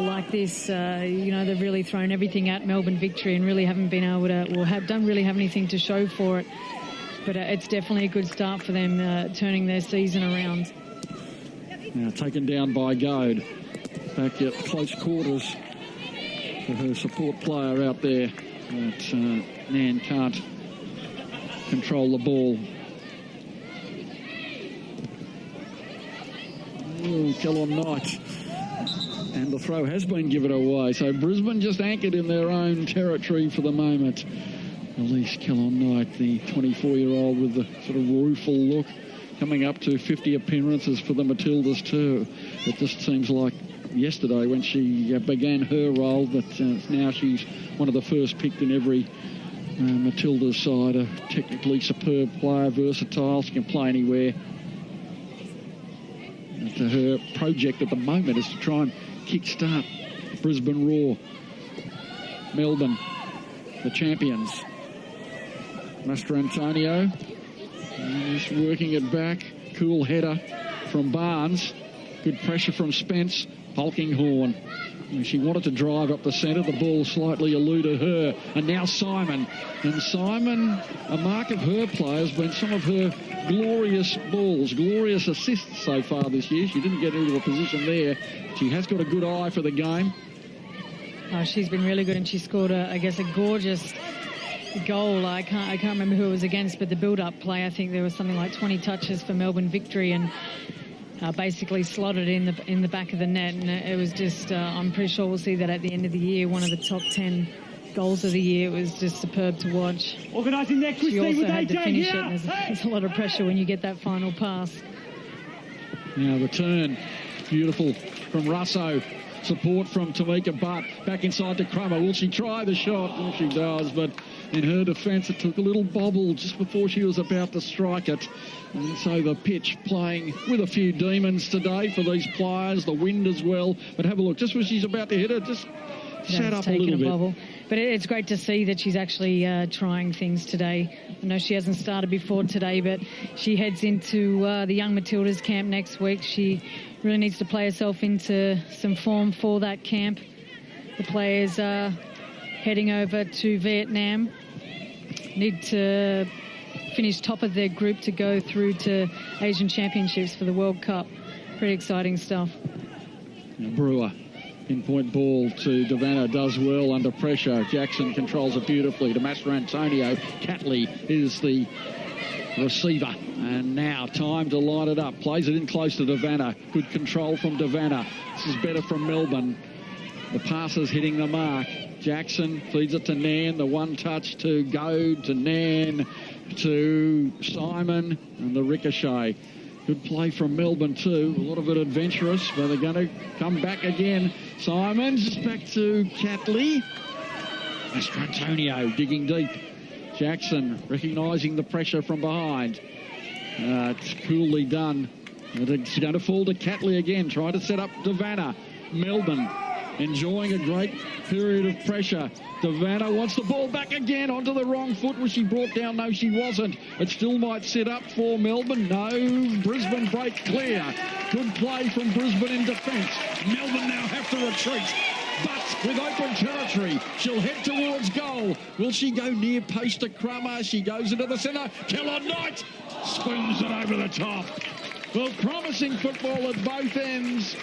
like this. They've really thrown everything at Melbourne Victory and really haven't been able to, or don't really have anything to show for it. But it's definitely a good start for them, turning their season around. Now taken down by Goad. Back at close quarters for her support player out there. But Nan can't control the ball. Kellon Knight. And the throw has been given away. So Brisbane just anchored in their own territory for the moment. Elise Kellon Knight, the 24-year-old with the sort of rueful look, coming up to 50 appearances for the Matildas too. It just seems like yesterday when she began her role, but now she's one of the first picked in every Matildas side. A technically superb player, versatile, she can play anywhere. And her project at the moment is to try and kickstart Brisbane Roar. Melbourne, the champions. Master Antonio just working it back. Cool header from Barnes. Good pressure from Spence. Polkinghorn. She wanted to drive up the centre. The ball slightly eluded her. And now Simon. And Simon, a mark of her play has been some of her glorious balls, glorious assists so far this year. She didn't get into a position there. She has got a good eye for the game. Oh, she's been really good, and she scored, a gorgeous goal. I can't remember who it was against, but the build-up play, I think there was something like 20 touches for Melbourne Victory, and basically slotted in the back of the net, and it was just, I'm pretty sure we'll see that at the end of the year, one of the top 10 goals of the year. It was just superb to watch. Organising there, she also had to finish here. it, and there's a lot of pressure when you get that final pass. Now the turn, beautiful from Russo. Support from Tamika Butt. Back inside to Crummer. Will she try the shot? Well, she does, but in her defence, it took a little bobble just before she was about to strike it. And so the pitch playing with a few demons today for these players. The wind as well. But have a look. Just when she's about to hit it, just sat up a little bit. Bobble. But it's great to see that she's actually trying things today. I know she hasn't started before today, but she heads into the Young Matildas camp next week. She really needs to play herself into some form for that camp. The players are heading over to Vietnam. Need to finish top of their group to go through to Asian Championships for the World Cup. Pretty exciting stuff. Now Brewer, pinpoint ball to Devanna, does well under pressure. Jackson controls it beautifully to Master Antonio. Catley is the receiver. And now time to line it up. Plays it in close to Devanna. Good control from Devanna. This is better from Melbourne. The passes hitting the mark. Jackson feeds it to Nan. The one touch to Goad, to Nan, to Simon, and the ricochet. Good play from Melbourne too. A lot of it adventurous, but they're going to come back again. Simons back to Catley. Mastrantonio digging deep. Jackson recognising the pressure from behind. It's coolly done. And it's going to fall to Catley again. Trying to set up Devanna. Melbourne enjoying a great period of pressure. Devanna wants the ball back again onto the wrong foot. Was she brought down? No, she wasn't. It still might set up for Melbourne. No, Brisbane break clear. Good play from Brisbane in defence. Melbourne now have to retreat. But with open territory, she'll head towards goal. Will she go near post to Crummer? She goes into the centre. Keller Knight spoons it over the top. Well, promising football at both ends.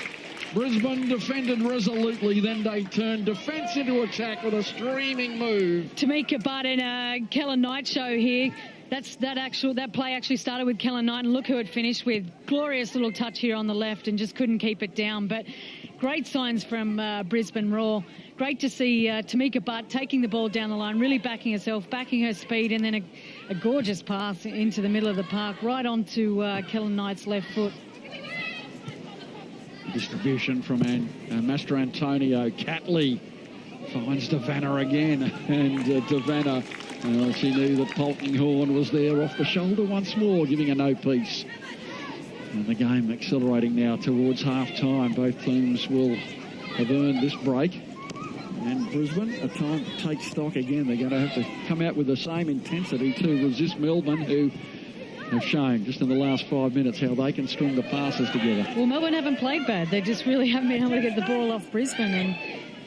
Brisbane defended resolutely, then they turned defence into attack with a streaming move. Tamika Butt in a Keller Knight show here. That play actually started with Keller Knight, and look who it finished with. Glorious little touch here on the left and just couldn't keep it down. But great signs from Brisbane Raw. Great to see Tamika Butt taking the ball down the line, really backing herself, backing her speed, and then a gorgeous pass into the middle of the park, right onto Keller Knight's left foot. Distribution from Mastrantonio. Catley finds Devanna again, and Devanna, she knew that Polkinghorne was there off the shoulder once more, giving a no piece. And the game accelerating now towards half-time. Both teams will have earned this break. And Brisbane, a time to take stock again. They're going to have to come out with the same intensity to resist Melbourne, who have shown just in the last 5 minutes how they can string the passes together. Well, Melbourne haven't played bad. They just really haven't been able to get the ball off Brisbane.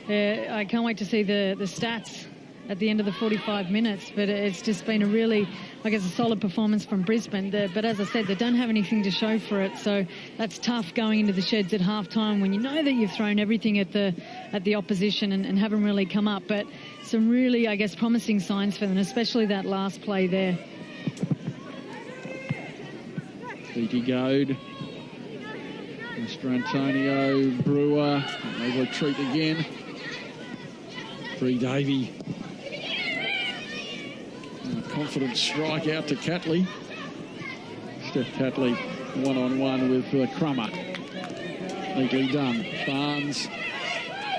And I can't wait to see the stats at the end of the 45 minutes. But it's just been a really, I guess, a solid performance from Brisbane. But as I said, they don't have anything to show for it. So that's tough going into the sheds at halftime when you know that you've thrown everything at the opposition and haven't really come up. But some really, I guess, promising signs for them, especially that last play there. P.T. Goad, Mr. Antonio, Brewer, and they retreat again. Bree Davey. A confident strike out to Catley. Steph Catley one-on-one with Crummer. Neatly done. Barnes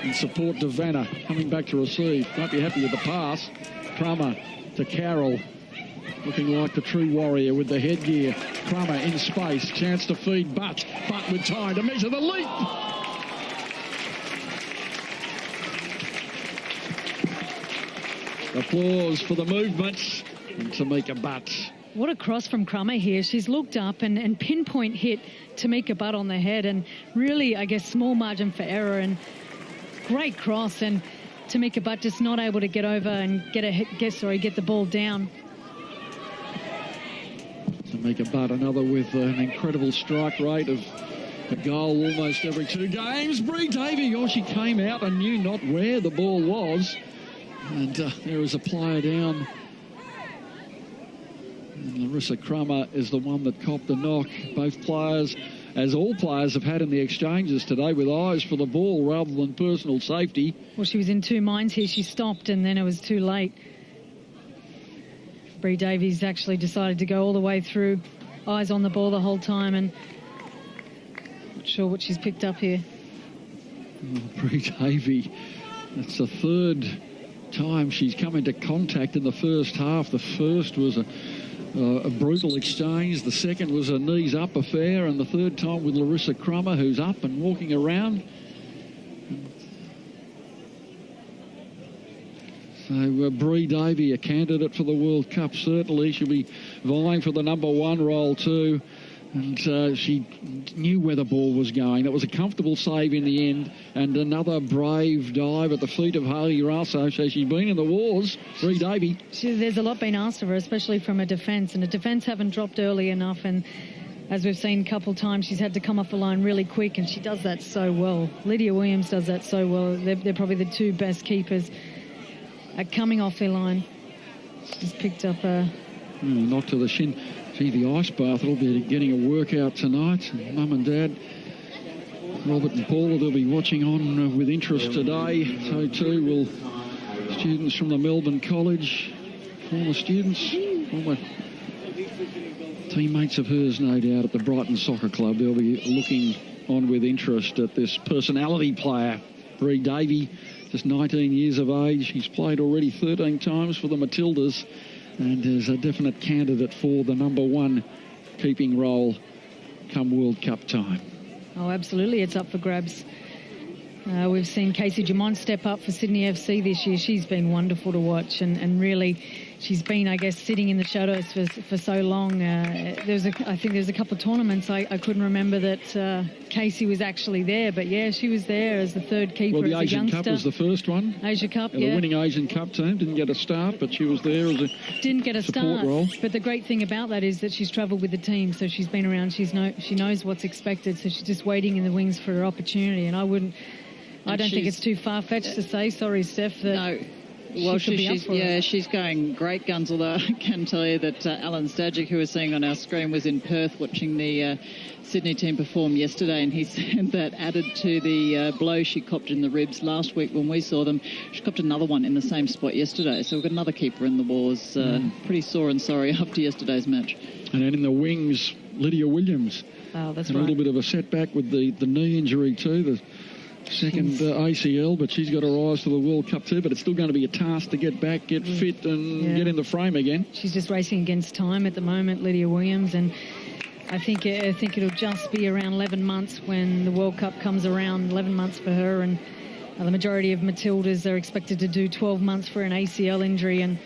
in support to Vanna, coming back to receive. Won't be happy with the pass. Crummer to Carroll. Looking like the true warrior with the headgear. Crummer in space. Chance to feed Butt. Butt with time to measure the leap. Applause for the movement. And Tamika Butt. What a cross from Crummer here. She's looked up and pinpoint hit Tamika Butt on the head. And really, I guess, small margin for error. And great cross. And Tamika Butt just not able to get over and get the ball down. Tamika Butt, another with an incredible strike rate of a goal almost every 2 games. Bree Davey, she came out and knew not where the ball was. And there is a player down. And Larissa Crummer is the one that copped the knock. Both players, as all players have had in the exchanges today, with eyes for the ball rather than personal safety. Well, she was in 2 minds here. She stopped and then it was too late. Bree Davies actually decided to go all the way through, eyes on the ball the whole time, and not sure what she's picked up here. Bree Davey, that's the 3rd time she's come into contact in the first half. The first was a brutal exchange. The second was a knees up affair, and the 3rd time with Larissa Crummer, who's up and walking around. So Bree Davey, a candidate for the World Cup, certainly. She'll be vying for the #1 role too. And she knew where the ball was going. That was a comfortable save in the end. And another brave dive at the feet of Harley Rasso. So she's been in the wars, Bree Davey. There's a lot being asked of her, especially from a defence. And the defence haven't dropped early enough. And as we've seen a couple of times, she's had to come off the line really quick. And she does that so well. Lydia Williams does that so well. They're probably the 2 best keepers at coming off their line. She's picked up a... Knock to the shin. Gee, the ice bath will be getting a workout tonight. Mum and Dad, Robert and Paula, they'll be watching on with interest today. So too will students from the Melbourne College, former students, former teammates of hers, no doubt, at the Brighton Soccer Club. They'll be looking on with interest at this personality player, Bree Davey, just 19 years of age. He's played already 13 times for the Matildas and is a definite candidate for the #1 keeping role come World Cup time. Oh, absolutely, it's up for grabs. We've seen Casey Jamont step up for Sydney FC this year. She's been wonderful to watch, and really she's been, I guess, sitting in the shadows for so long. I think there's a couple of tournaments I couldn't remember that Casey was actually there, but yeah, she was there as the third keeper. Well, the as a Asian youngster. Cup was the first one. Asia Cup, The winning Asian Cup team didn't get a start, but she was there as a didn't get a support start. role. But the great thing about that is that she's travelled with the team, so she's been around. She knows what's expected, so she's just waiting in the wings for her opportunity. And I don't think it's too far-fetched to say, sorry, Steph, that no. Well, she's she's going great guns, although I can tell you that Alan Stajic, who we're seeing on our screen, was in Perth watching the Sydney team perform yesterday, and he said that added to the blow she copped in the ribs last week when we saw them, she copped another one in the same spot yesterday. So we've got another keeper in the wars, pretty sore and sorry after yesterday's match. And then in the wings, Lydia Williams. Oh, that's a right. little bit of a setback with the knee injury too, the second ACL, but she's got her eyes to the World Cup too. But it's still going to be a task to get back, get fit and get in the frame again. She's just racing against time at the moment, Lydia Williams, and I think it'll just be around 11 months when the World Cup comes around, 11 months for her, and the majority of Matildas are expected to do 12 months for an ACL injury. And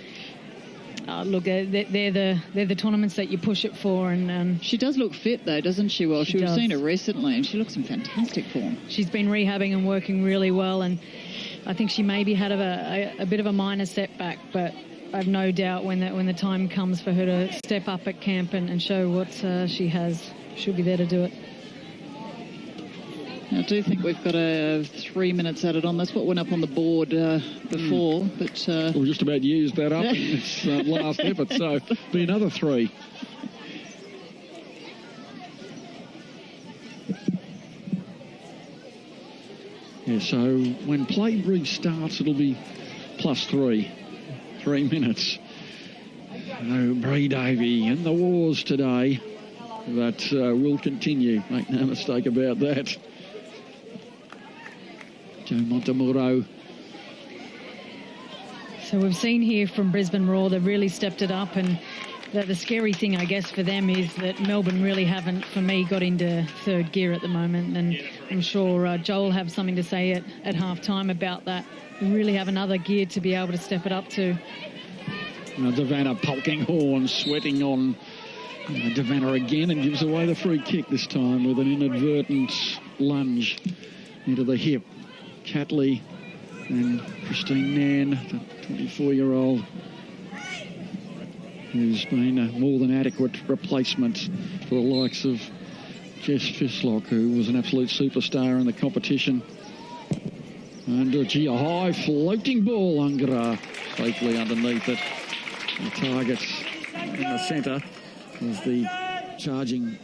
look, they're the tournaments that you push it for. And she does look fit, though, doesn't she? Well, we've seen her recently, and she looks in fantastic form. She's been rehabbing and working really well, and I think she maybe had a bit of a minor setback, but I've no doubt when the time comes for her to step up at camp and show what she has, she'll be there to do it. I do think we've got 3 minutes added on. That's what went up on the board before. But we just about used that up in this last effort, so be another 3. Yeah, so when play restarts, it'll be +3. 3 minutes. No, Bree Davey in the wars today. That will continue. Make no mistake about that. Joe Montemuro. So we've seen here from Brisbane Roar, they've really stepped it up, and the scary thing, I guess, for them is that Melbourne really haven't, for me, got into third gear at the moment, and I'm sure Joel will have something to say at half-time about that. We really have another gear to be able to step it up to. Devanna Polkinghorn sweating on Devanna again and gives away the free kick this time with an inadvertent lunge into the hip. Catley and Christine Nan, the 24-year-old, who's been a more than adequate replacement for the likes of Jess Fislock, who was an absolute superstar in the competition. And a high floating ball, Angara safely underneath it. The target in the centre is the charging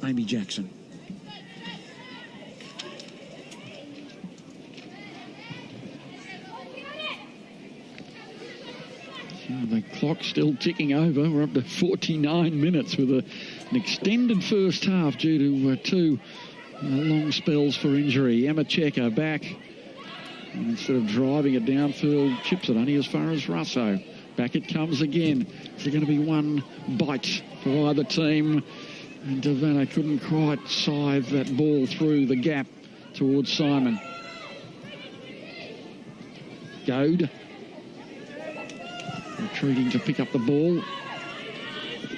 Amy Jackson. The clock's still ticking over. We're up to 49 minutes with an extended first half due to 2 long spells for injury. Emma Checker back. And instead of driving it downfield, chips it only as far as Russo. Back it comes again. Is there going to be one bite for either team? And Devanna couldn't quite scythe that ball through the gap towards Simon. Goad. Retreating to pick up the ball.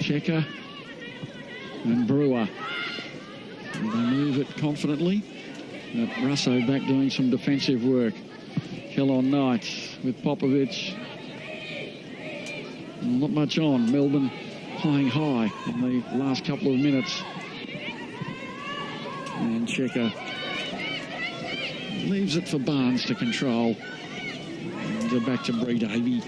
Checker and Brewer. And they move it confidently. But Russo back doing some defensive work. Kellon Knight with Popovich. Not much on. Melbourne playing high in the last couple of minutes. And Checker leaves it for Barnes to control. And back to Bree Davey.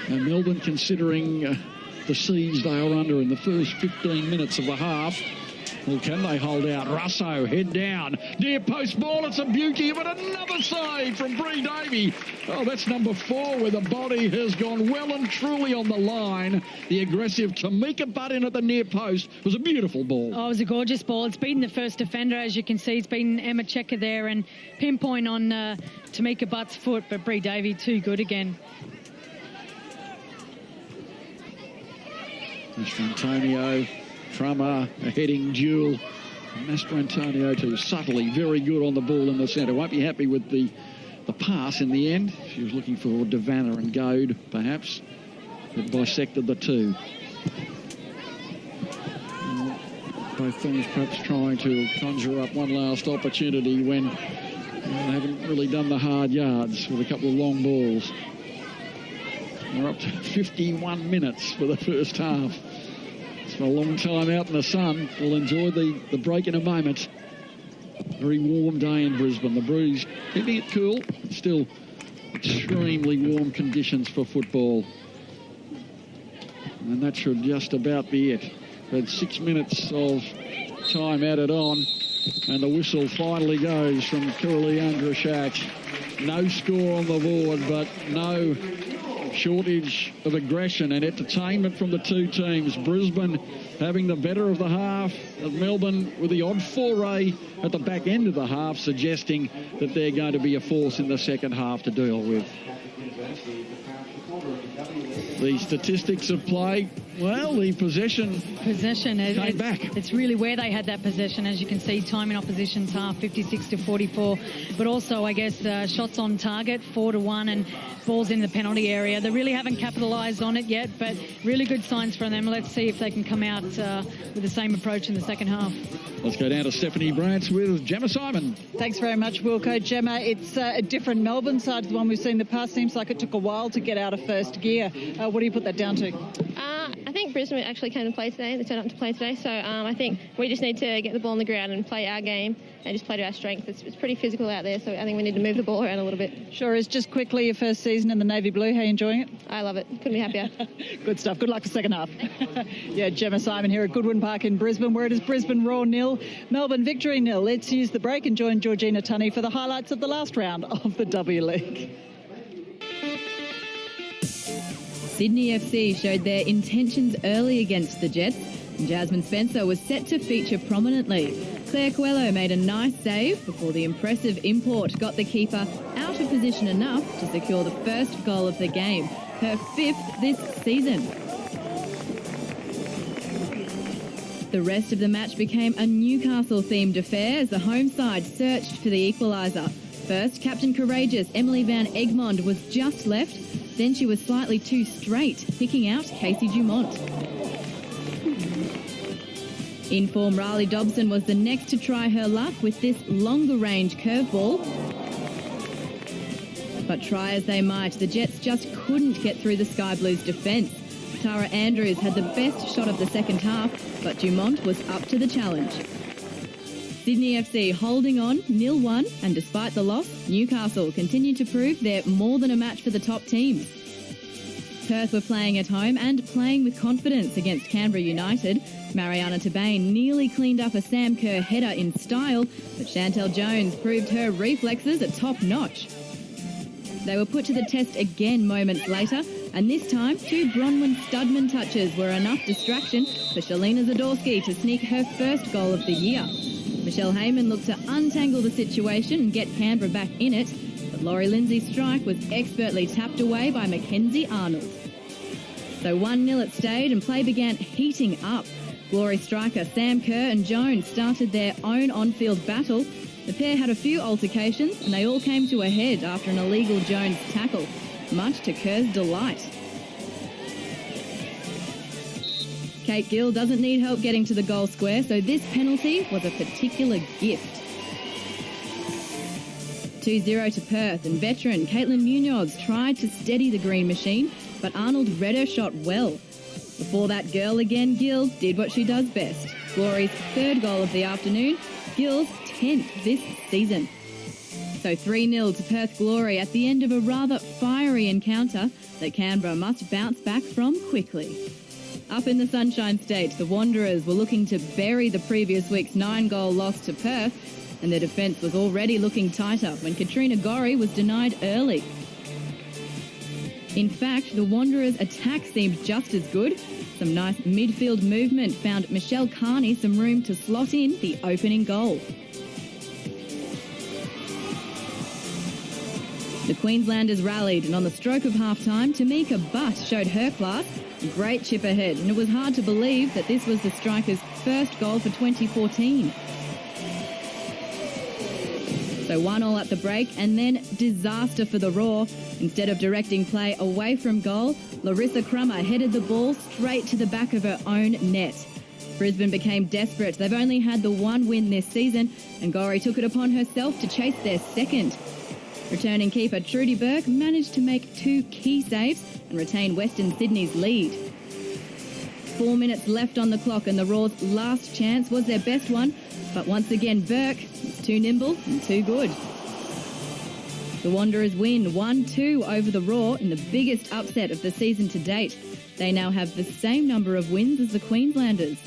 And Melbourne, considering the siege they are under in the first 15 minutes of the half. Well, can they hold out? Russo, head down. Near post ball, it's a beauty, but another save from Bree Davey. Oh, that's number 4, where the body has gone well and truly on the line. The aggressive Tamika Butt in at the near post was a beautiful ball. Oh, it was a gorgeous ball. It's beaten the first defender, as you can see. It's been Emma Checker there and pinpoint on Tamika Butt's foot, but Bree Davey too good again. Mastrantonio, Trummer, a heading duel. Mastrantonio too subtly very good on the ball in the centre. Won't be happy with the pass in the end. She was looking for Devanna and Goad, perhaps. That bisected the two. Both teams perhaps trying to conjure up one last opportunity when they haven't really done the hard yards with a couple of long balls. We're up to 51 minutes for the first half. It's been a long time out in the sun. We'll enjoy the break in a moment. Very warm day in Brisbane. The breeze keeping it cool. Still extremely warm conditions for football. And that should just about be it. We've had 6 minutes of time added on. And the whistle finally goes from Coralie Andrashak. No score on the board, but no shortage of aggression and entertainment from the two teams. Brisbane having the better of the half, of Melbourne with the odd foray at the back end of the half, suggesting that they're going to be a force in the second half to deal with. The statistics of play, well, the possession came back. It's really where they had that possession, as you can see, time in opposition's half, 56-44. But also, I guess, shots on target, 4-1, and balls in the penalty area. They really haven't capitalised on it yet, but really good signs from them. Let's see if they can come out with the same approach in the second half. Let's go down to Stephanie Brantz with Gemma Simon. Thanks very much, Wilco. Gemma, it's a different Melbourne side to the one we've seen in the past. Seems like it took a while to get out of first gear. What do you put that down to? I think Brisbane actually came to play today. They turned up to play today. So I think we just need to get the ball on the ground and play our game and just play to our strength. It's pretty physical out there, so I think we need to move the ball around a little bit. Sure is. Just quickly, your first season in the Navy Blue. How are you enjoying it? I love it. Couldn't be happier. Good stuff. Good luck for second half. Yeah, Gemma Simon here at Goodwin Park in Brisbane, where it is Brisbane Roar 0, Melbourne Victory 0. Let's use the break and join Georgina Tunney for the highlights of the last round of the W League. Sydney FC showed their intentions early against the Jets, and Jasmine Spencer was set to feature prominently. Claire Coelho made a nice save before the impressive import got the keeper out of position enough to secure the first goal of the game, her 5th this season. The rest of the match became a Newcastle-themed affair as the home side searched for the equaliser. First, Captain Courageous Emily Van Egmond was just left. Then she was slightly too straight, picking out Casey Dumont. In form, Riley Dobson was the next to try her luck with this longer-range curveball. But try as they might, the Jets just couldn't get through the Sky Blues' defence. Tara Andrews had the best shot of the second half, but Dumont was up to the challenge. Sydney FC holding on 0-1, and despite the loss, Newcastle continued to prove they're more than a match for the top teams. Perth were playing at home and playing with confidence against Canberra United. Mariana Tabane nearly cleaned up a Sam Kerr header in style, but Chantel Jones proved her reflexes are top notch. They were put to the test again moments later, and this time 2 Bronwyn Studman touches were enough distraction for Shalina Zadorsky to sneak her first goal of the year. Michelle Heyman looked to untangle the situation and get Canberra back in it, but Laurie Lindsay's strike was expertly tapped away by Mackenzie Arnold. So 1-0 it stayed and play began heating up. Glory striker Sam Kerr and Jones started their own on-field battle. The pair had a few altercations and they all came to a head after an illegal Jones tackle, much to Kerr's delight. Kate Gill doesn't need help getting to the goal square, so this penalty was a particular gift. 2-0 to Perth, and veteran Caitlin Munoz tried to steady the green machine, but Arnold read her shot well. Before that girl again, Gill did what she does best. Glory's 3rd goal of the afternoon, Gill's 10th this season. So So 3-0 to Perth Glory at the end of a rather fiery encounter that Canberra must bounce back from quickly. Up in the Sunshine State, the Wanderers were looking to bury the previous week's 9-goal loss to Perth, and their defence was already looking tighter when Katrina Gorry was denied early. In fact, the Wanderers' attack seemed just as good. Some nice midfield movement found Michelle Carney some room to slot in the opening goal. The Queenslanders rallied, and on the stroke of half-time, Tamika Butt showed her class. A great chip ahead, and it was hard to believe that this was the striker's first goal for 2014. So 1-1 at the break, and then disaster for the Raw. Instead of directing play away from goal, Larissa Crummer headed the ball straight to the back of her own net. Brisbane became desperate. They've only had the one win this season, and Gorry took it upon herself to chase their second. Returning keeper Trudy Burke managed to make 2 key saves and retain Western Sydney's lead. 4 minutes left on the clock, and the Raw's last chance was their best one, but once again Burke was too nimble and too good. The Wanderers win 1-2 over the Raw in the biggest upset of the season to date. They now have the same number of wins as the Queenslanders.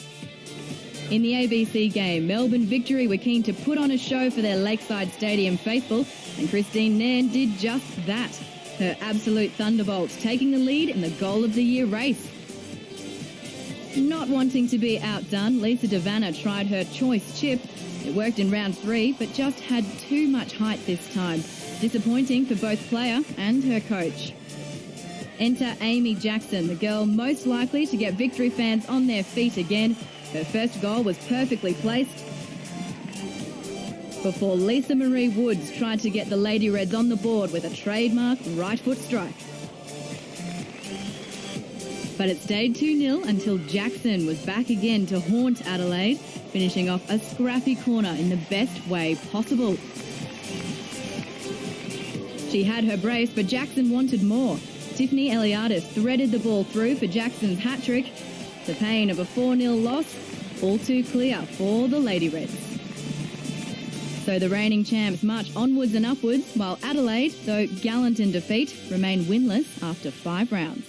In the ABC game, Melbourne Victory were keen to put on a show for their Lakeside Stadium faithful, and Christine Nairn did just that. Her absolute thunderbolt taking the lead in the Goal of the Year race. Not wanting to be outdone, Lisa Devanna tried her choice chip. It worked in round 3, but just had too much height this time. Disappointing for both player and her coach. Enter Amy Jackson, the girl most likely to get Victory fans on their feet again. Her first goal was perfectly placed before Lisa Marie Woods tried to get the Lady Reds on the board with a trademark right foot strike. But it stayed 2-0 until Jackson was back again to haunt Adelaide, finishing off a scrappy corner in the best way possible. She had her brace, but Jackson wanted more. Tiffany Eliadis threaded the ball through for Jackson's hat-trick. The pain of a 4-0 loss, all too clear for the Lady Reds. So the reigning champs march onwards and upwards, while Adelaide, though gallant in defeat, remain winless after 5 rounds.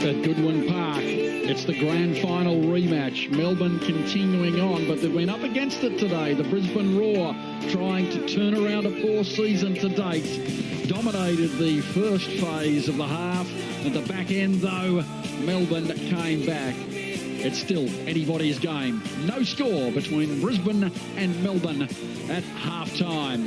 At Goodwin Park, it's the grand final rematch. Melbourne continuing on, but they've been up against it today. The Brisbane Roar trying to turn around a poor season to date. Dominated the first phase of the half. At the back end, though, Melbourne came back. It's still anybody's game. No score between Brisbane and Melbourne at half-time.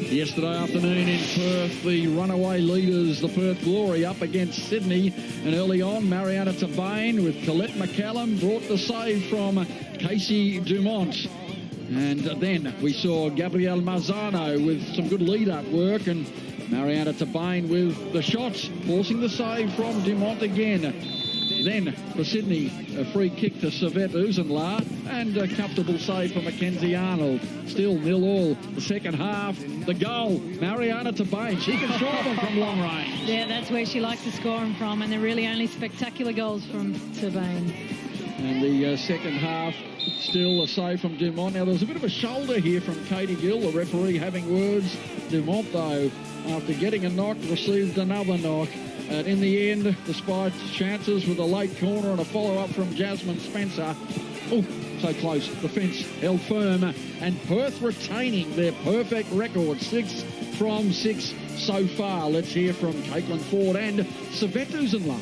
Yesterday afternoon in Perth, the runaway leaders, the Perth Glory, up against Sydney. And early on, Mariana Tabane with Colette McCallum brought the save from Casey Dumont. And then we saw Gabrielle Marzano with some good lead-up work, and Mariana Tabane with the shots, forcing the save from Dumont again. Then for Sydney, a free kick to Savette Uzenla and a comfortable save for Mackenzie Arnold. Still 0-0. The second half, the goal, Mariana Tabane. She can score them from long range. Yeah, that's where she likes to score them from, and they're really only spectacular goals from Tabane. And the second half, still a save from Dumont. Now, there was a bit of a shoulder here from Katie Gill, the referee having words. Dumont, though, after getting a knock, received another knock. In the end, despite chances with a late corner and a follow-up from Jasmine Spencer, oh, so close, the fence held firm, and Perth retaining their perfect record, 6 from 6 so far. Let's hear from Caitlin Ford and Savette Uzenla.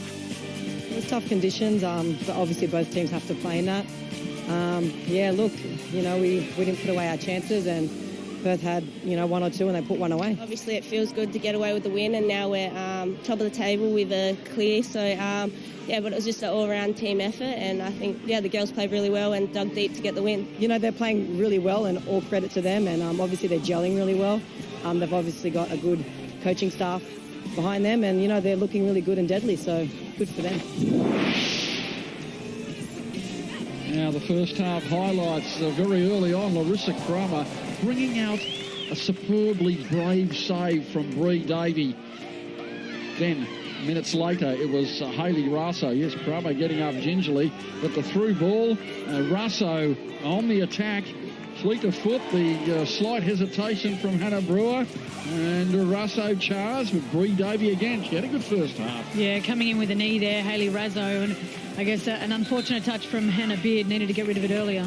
It was tough conditions, but obviously both teams have to play in that. Yeah, look, we didn't put away our chances, and Perth had, 1 or 2, and they put 1 away. Obviously, it feels good to get away with the win, and now we're top of the table with a clear. So, but it was just an all-round team effort, and I think, the girls played really well and dug deep to get the win. They're playing really well, and all credit to them, and obviously they're gelling really well. They've obviously got a good coaching staff behind them, and, they're looking really good and deadly, so good for them. Now the first half highlights very early on. Larissa Crummer bringing out a superbly brave save from Bree Davey. Then minutes later, it was Hayley Russo. Yes, Crummer getting up gingerly, but the through ball, Russo on the attack. Fleet of foot, the slight hesitation from Hannah Brewer, and Russo charged with Bree Davey again. She had a good first half. Yeah, coming in with a knee there, Hayley Russo, and I guess an unfortunate touch from Hannah Beard. Needed to get rid of it earlier.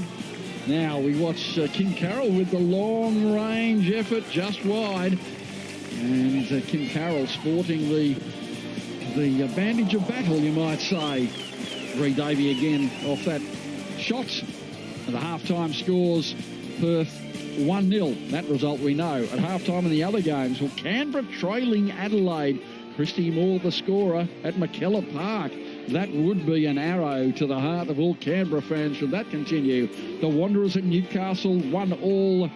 Now we watch Kim Carroll with the long-range effort just wide, and Kim Carroll sporting the bandage of battle, you might say. Bree Davey again off that shot. The half-time scores Perth 1-0. That result we know. At half-time in the other games, well, Canberra trailing Adelaide. Christy Moore, the scorer, at McKellar Park. That would be an arrow to the heart of all Canberra fans should that continue. The Wanderers at Newcastle 1-1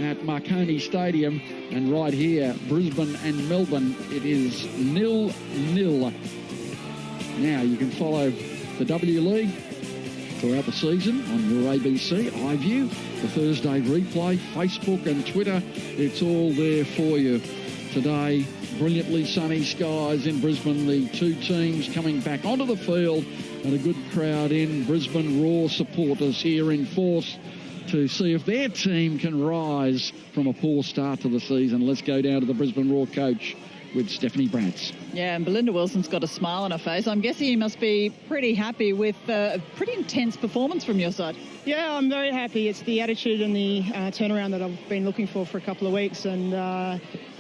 at Marconi Stadium. And right here, Brisbane and Melbourne, it is 0-0. Now you can follow the W League throughout the season on your ABC, iView, the Thursday replay, Facebook and Twitter. It's all there for you. Today, brilliantly sunny skies in Brisbane. The two teams coming back onto the field and a good crowd in. Brisbane Roar supporters here in force to see if their team can rise from a poor start to the season. Let's go down to the Brisbane Roar coach with Stephanie Brantz. Yeah, and Belinda Wilson's got a smile on her face. I'm guessing you must be pretty happy with a pretty intense performance from your side. Yeah, I'm very happy. It's the attitude and the turnaround that I've been looking for a couple of weeks, and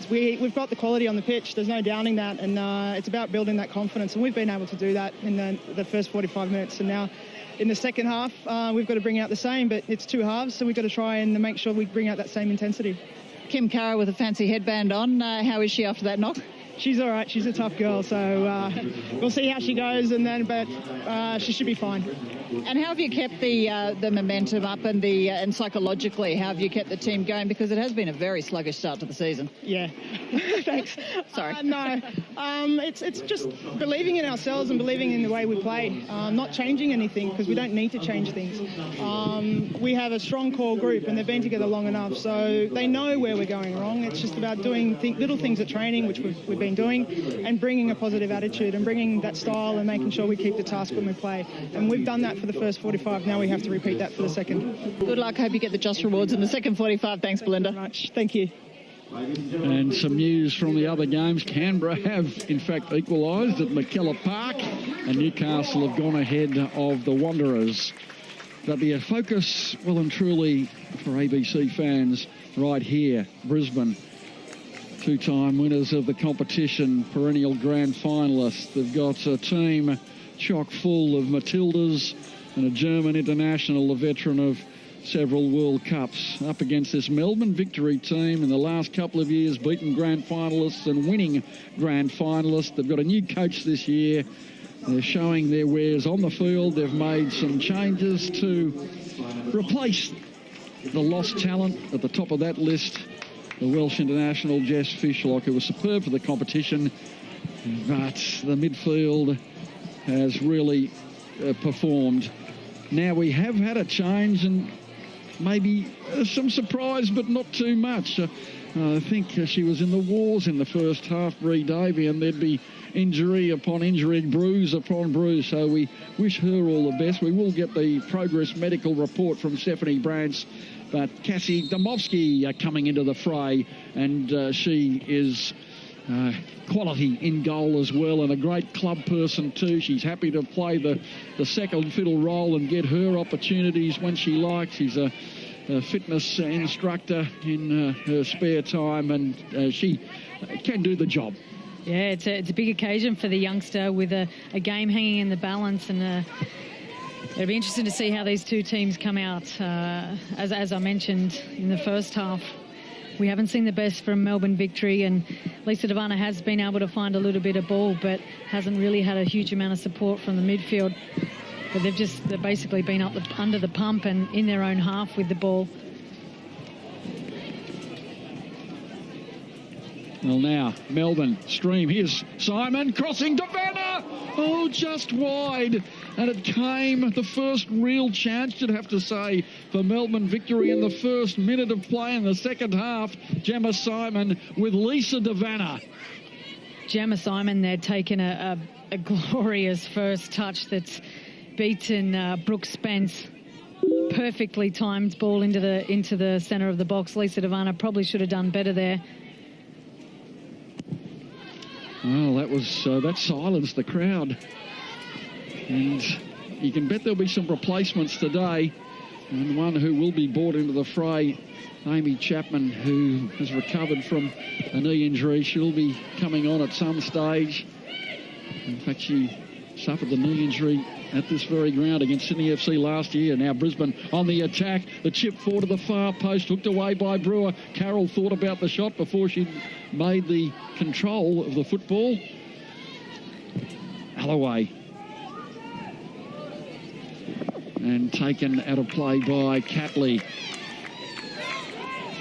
we've got the quality on the pitch. There's no doubting that, and it's about building that confidence, and we've been able to do that in the first 45 minutes, and now in the second half we've got to bring out the same, but it's two halves, so we've got to try and make sure we bring out that same intensity. Kim Carroll with a fancy headband on. How is she after that knock? She's all right. She's a tough girl, so we'll see how she goes, but she should be fine. And how have you kept the momentum up and psychologically, how have you kept the team going? Because it has been a very sluggish start to the season. Yeah. Thanks. Sorry. No. It's just believing in ourselves and believing in the way we play. Not changing anything because we don't need to change things. We have a strong core group and they've been together long enough, so they know where we're going wrong. It's just about doing little things at training, which we've been doing, and bringing a positive attitude and bringing that style and making sure we keep the task when we play. And we've done that for the first 45. Now we have to repeat that for the second. Good luck. Hope you get the just rewards in the second 45. Thanks, Belinda. Thank you very much. Thank you. And some news from the other games. Canberra have, in fact, equalised at McKellar Park, and Newcastle have gone ahead of the Wanderers. But the focus, well and truly, for ABC fans right here, Brisbane. Two-time winners of the competition, perennial grand finalists. They've got a team chock full of Matildas and a German international, a veteran of several World Cups, up against this Melbourne Victory team in the last couple of years, beaten grand finalists and winning grand finalists. They've got a new coach this year. They're showing their wares on the field. They've made some changes to replace the lost talent at the top of that list. The Welsh international Jess Fishlock, who was superb for the competition, but the midfield has really performed. Now we have had a change and maybe some surprise, but not too much. I think she was in the wars in the first half, Bree Davey, and there'd be injury upon injury, bruise upon bruise. So we wish her all the best. We will get the progress medical report from Stephanie Brantz. But Cassie Domovsky coming into the fray, and she is quality in goal as well, and a great club person too. She's happy to play the second fiddle role and get her opportunities when she likes. She's a fitness instructor in her spare time, and she can do the job. Yeah, it's a big occasion for the youngster with a game hanging in the balance, and it'll be interesting to see how these two teams come out. As I mentioned in the first half, we haven't seen the best from Melbourne Victory, and Lisa Devana has been able to find a little bit of ball, but hasn't really had a huge amount of support from the midfield. But they've basically been under the pump and in their own half with the ball. Well, now, Melbourne stream. Here's Simon crossing to Vanna. Oh, just wide. And it came the first real chance, you'd have to say, for Melbourne Victory in the first minute of play in the second half. Gemma Simon with Lisa Devanna. Gemma Simon there taking a glorious first touch that's beaten Brooke Spence. Perfectly timed ball into the centre of the box. Lisa Devana probably should have done better there. Well, that silenced the crowd. And you can bet there'll be some replacements today. And one who will be brought into the fray, Amy Chapman, who has recovered from a knee injury. She'll be coming on at some stage. In fact, she suffered the knee injury at this very ground against Sydney FC last year. Now Brisbane on the attack. The chip forward to the far post, hooked away by Brewer. Carroll thought about the shot before she made the control of the football. Alloway. And taken out of play by Catley.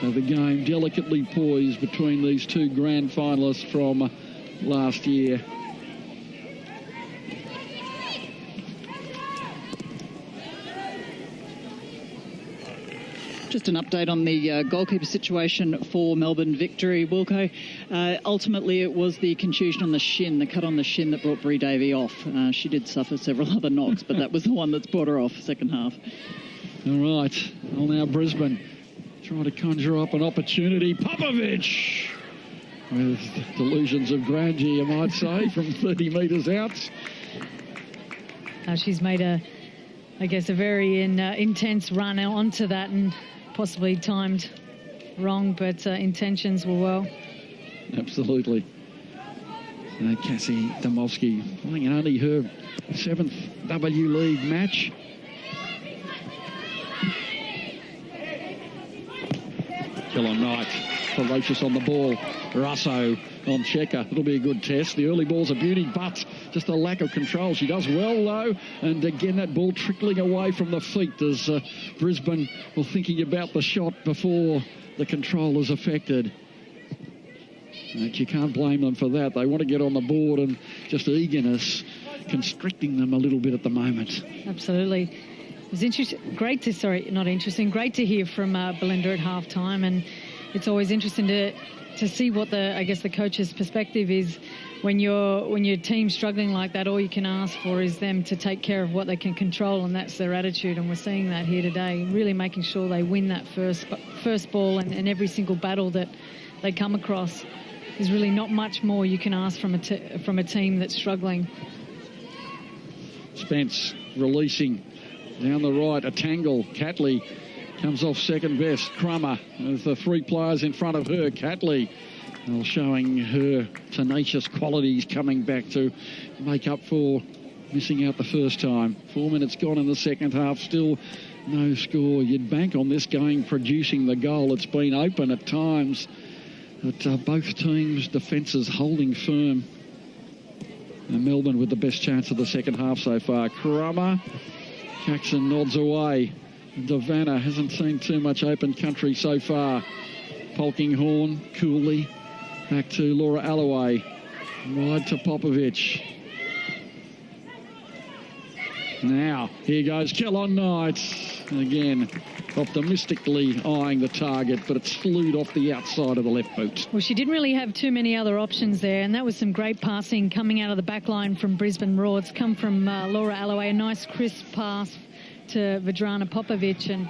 So the game delicately poised between these two grand finalists from last year. Just an update on the goalkeeper situation for Melbourne Victory. Wilco, ultimately it was the contusion on the shin, the cut on the shin that brought Brie Davey off. She did suffer several other knocks, but that was the one that's brought her off second half. All right, well now Brisbane trying to conjure up an opportunity. Popovic with delusions of grandeur, you might say, from 30 metres out. She's made a very intense run onto that and possibly timed wrong, but intentions were well. Absolutely. Cassie Domowski playing in only her 7th W League match. Killer Knight, ferocious on the ball. Russo on Checker. It'll be a good test. The early ball's a beauty, but just a lack of control. She does well, though. And again, that ball trickling away from the feet as Brisbane were thinking about the shot before the control is affected. And you can't blame them for that. They want to get on the board, and just eagerness constricting them a little bit at the moment. Absolutely. It was great to hear from Belinda at halftime, and it's always interesting to see what the coach's perspective is when your team's struggling like that. All you can ask for is them to take care of what they can control, and that's their attitude. And we're seeing that here today, really making sure they win that first ball and every single battle that they come across. There's really not much more you can ask from a team that's struggling. Spence releasing down the right, a tangle. Catley comes off second best. Crummer with the 3 players in front of her. Catley showing her tenacious qualities, coming back to make up for missing out the first time. 4 minutes gone in the second half, still no score. You'd bank on this game producing the goal. It's been open at times, but both teams' defences holding firm. And Melbourne with the best chance of the second half so far. Crummer, Jackson nods away. Devana hasn't seen too much open country so far. Polkinghorn, Cooley, back to Laura Alloway. Wide to Popovic. Now, here goes Kellon Knight. Again, optimistically eyeing the target, but it's flew off the outside of the left boot. Well, she didn't really have too many other options there, and that was some great passing coming out of the back line from Brisbane Raw. It's come from Laura Alloway, a nice crisp pass to Vedrana Popovic, and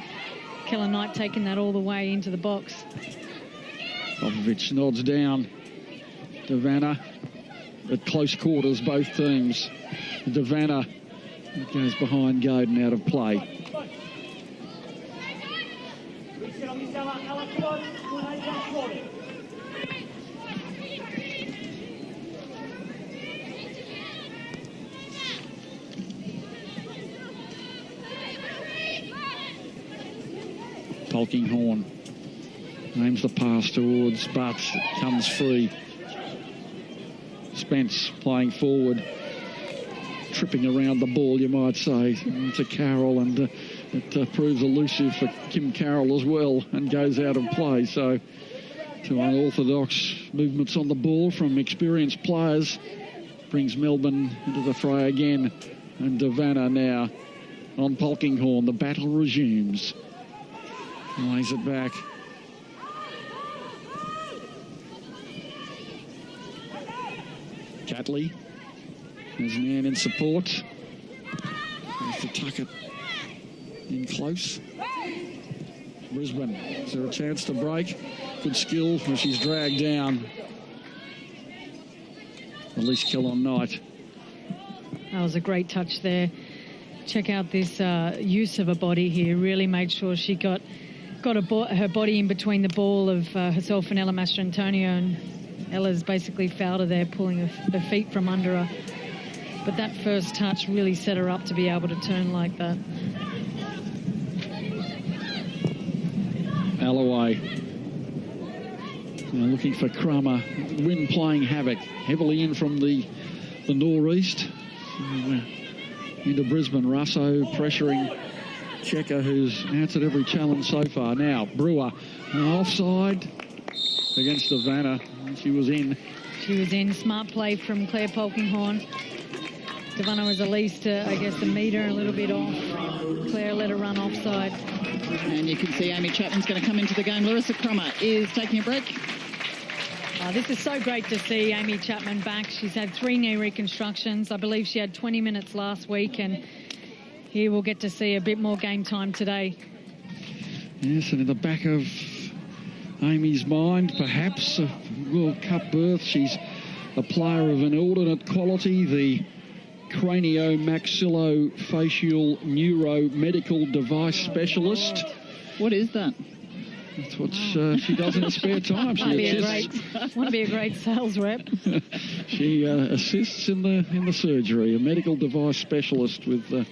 Kellon Knight taking that all the way into the box. Popovic nods down. Devana at close quarters, both teams. Devana goes behind Godin, out of play. Polkinghorn aims the pass towards, but comes free. Spence playing forward, tripping around the ball, you might say, to Carroll, and it proves elusive for Kim Carroll as well, and goes out of play. So, two unorthodox movements on the ball from experienced players brings Melbourne into the fray again. And Devana now on Polkinghorn. The battle resumes. Lays it back. Catley is man in support. Has to tuck it in close. Brisbane, is there a chance to break? Good skill, and she's dragged down. At least kill on night. That was a great touch there. Check out this use of a body here. Really made sure she got her body in between the ball of herself and Ella Mastrantonio, and Ella's basically fouled her there, pulling her feet from under her. But that first touch really set her up to be able to turn like that. Alloway now looking for Crummer. Wind playing havoc. Heavily in from the northeast. Into Brisbane. Russo pressuring Checker, who's answered every challenge so far. Now Brewer offside against Davana. She was in. She was in. Smart play from Claire Polkinghorne. Davana was at least, I guess, a metre, a little bit off. Claire let her run offside. And you can see Amy Chapman's going to come into the game. Larissa Crummer is taking a break. This is so great to see Amy Chapman back. She's had 3 knee reconstructions. I believe she had 20 minutes last week, and here we'll get to see a bit more game time today. Yes, and in the back of Amy's mind, perhaps a World Cup berth. She's a player of an inordinate quality, the cranio-maxillofacial neuromedical device specialist. What is that? That's what she does in her spare time. She Want to be a great sales rep. She assists in the surgery, a medical device specialist with the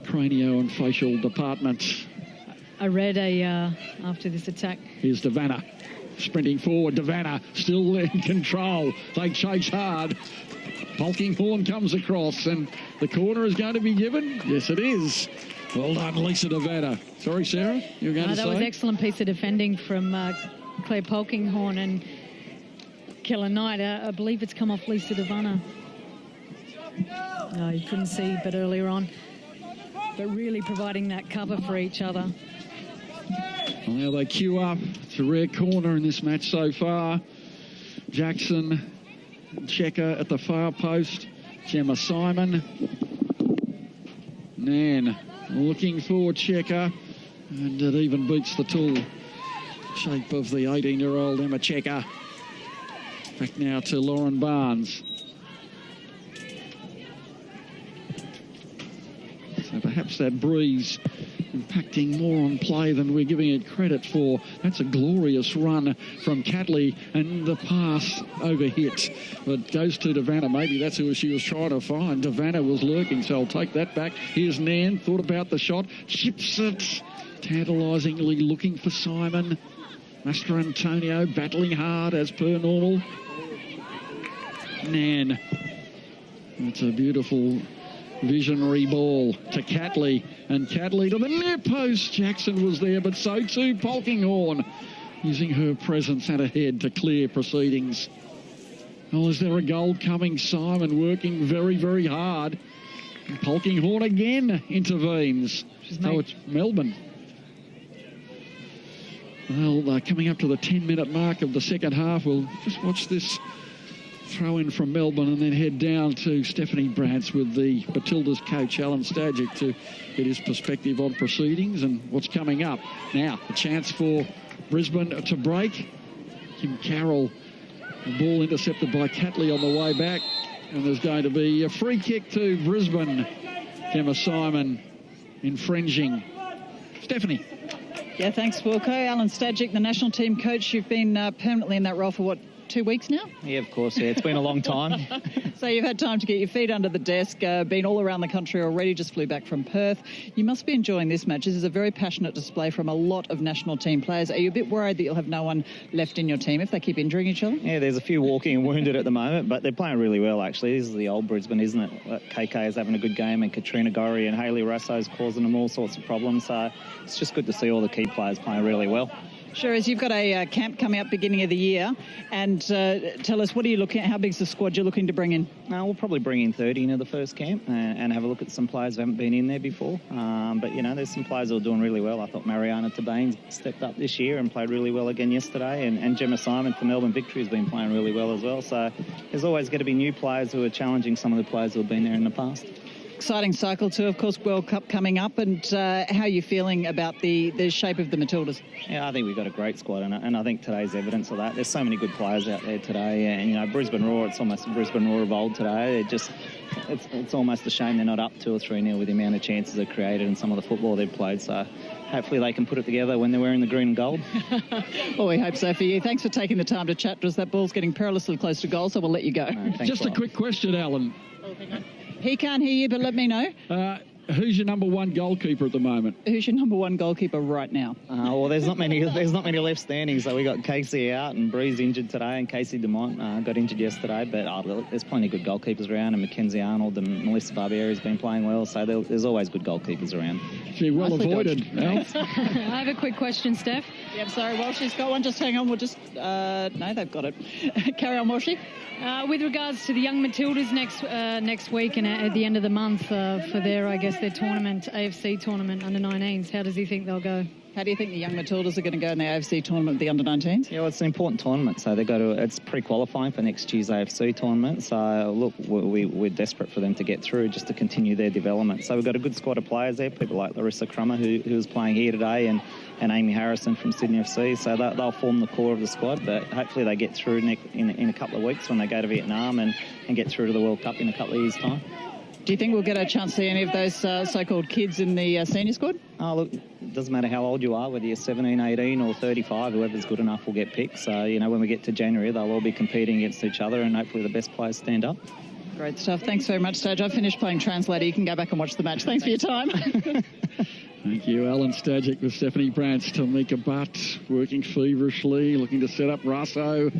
cranio and facial department. I read after this attack. Here's Davana sprinting forward. Davana still in control. They chase hard. Polkinghorne comes across, and the corner is going to be given. Yes, it is. Well done, Lisa Davana. Sorry, Sarah, you were going to say? That was excellent piece of defending from Claire Polkinghorne and Killer Knight. I believe it's come off Lisa Davana. No, you couldn't see, but earlier on. But really providing that cover for each other. Well, now they queue up. It's a rare corner in this match so far. Jackson, Checker at the far post. Gemma Simon. Nan looking for Checker. And it even beats the tall shape of the 18-year-old Emma Checker. Back now to Lauren Barnes. So perhaps that breeze impacting more on play than we're giving it credit for. That's a glorious run from Catley, and the pass overhit. But goes to Davana. Maybe that's who she was trying to find. Davana was lurking, so I'll take that back. Here's Nan, thought about the shot, chips it. Tantalisingly looking for Simon. Mastrantonio battling hard as per normal. Nan. That's a beautiful visionary ball to Catley, and Catley to the near post. Jackson was there, but so too Polkinghorne, using her presence at ahead to clear proceedings. Oh, is there a goal coming? Simon working very, very hard. And Polkinghorne again intervenes. So it's Melbourne. Well, coming up to the 10-minute mark of the second half, we'll just watch this throw in from Melbourne and then head down to Stephanie Brantz with the Matildas coach Alan Stajic to get his perspective on proceedings and what's coming up. Now, a chance for Brisbane to break. Kim Carroll, the ball intercepted by Catley on the way back, and there's going to be a free kick to Brisbane. Gemma Simon infringing. Stephanie. Yeah, thanks, Wilco. Alan Stajic, the national team coach. You've been permanently in that role for, 2 weeks now? Yeah, of course, yeah. It's been a long time. So you've had time to get your feet under the desk, been all around the country already, just flew back from Perth. You must be enjoying this match. This is a very passionate display from a lot of national team players. Are you a bit worried that you'll have no one left in your team if they keep injuring each other? Yeah, there's a few walking and wounded at the moment, but they're playing really well, actually. This is the old Brisbane, isn't it? KK is having a good game, and Katrina Gorry and Hayley Russo's causing them all sorts of problems. So it's just good to see all the key players playing really well. Sure is. You've got a camp coming up beginning of the year, and tell us, what are you looking at? How big's the squad you're looking to bring in? We'll probably bring in 30 into the first camp and have a look at some players who haven't been in there before. But, there's some players who are doing really well. I thought Mariana Tabane stepped up this year and played really well again yesterday, and Gemma Simon for Melbourne Victory has been playing really well as well. So there's always going to be new players who are challenging some of the players who have been there in the past. Exciting cycle too, of course, World Cup coming up, and how are you feeling about the shape of the Matildas? Yeah, I think we've got a great squad, and I think today's evidence of that. There's so many good players out there today, and Brisbane Roar, it's almost the Brisbane Roar of old today. It's almost a shame they're not up 2 or 3-0 with the amount of chances they've created and some of the football they've played. So hopefully they can put it together when they're wearing the green and gold. Well, we hope so for you. Thanks for taking the time to chat to us. That ball's getting perilously close to goal, so we'll let you go. Just a quick question, Alan. He can't hear you, but let me know. Who's your number one goalkeeper at the moment? Who's your number one goalkeeper right now? Well, there's not many left standing. So we got Casey out and Bree's injured today, and Casey Dumont got injured yesterday. But there's plenty of good goalkeepers around, and Mackenzie Arnold and Melissa Barbieri's been playing well. So there's always good goalkeepers around. Gee, well avoided. I have a quick question, Steph. Yep, sorry, Walshy's got one. Just hang on. We'll just... no, they've got it. Carry on, Walshy. With regards to the young Matildas next week and at the end of the month for their tournament, AFC tournament, under-19s, how does he think they'll go? How do you think the young Matildas are going to go in the AFC tournament, the under-19s? Yeah, well, it's an important tournament, so it's pre-qualifying for next year's AFC tournament. So, look, we're desperate for them to get through just to continue their development. So we've got a good squad of players there, people like Larissa Crummer, who was playing here today, and Amy Harrison from Sydney FC. So they'll form the core of the squad, but hopefully they get through in a couple of weeks when they go to Vietnam and get through to the World Cup in a couple of years' time. Do you think we'll get a chance to see any of those so-called kids in the senior squad? Oh, look, it doesn't matter how old you are, whether you're 17, 18 or 35, whoever's good enough will get picked. So, when we get to January, they'll all be competing against each other, and hopefully the best players stand up. Great stuff. Thanks very much, Stage. I've finished playing translator. You can go back and watch the match. Thanks for your time. Thank you, Alan Stajic with Stephanie Brantz. Tamika Butt working feverishly, looking to set up Russo.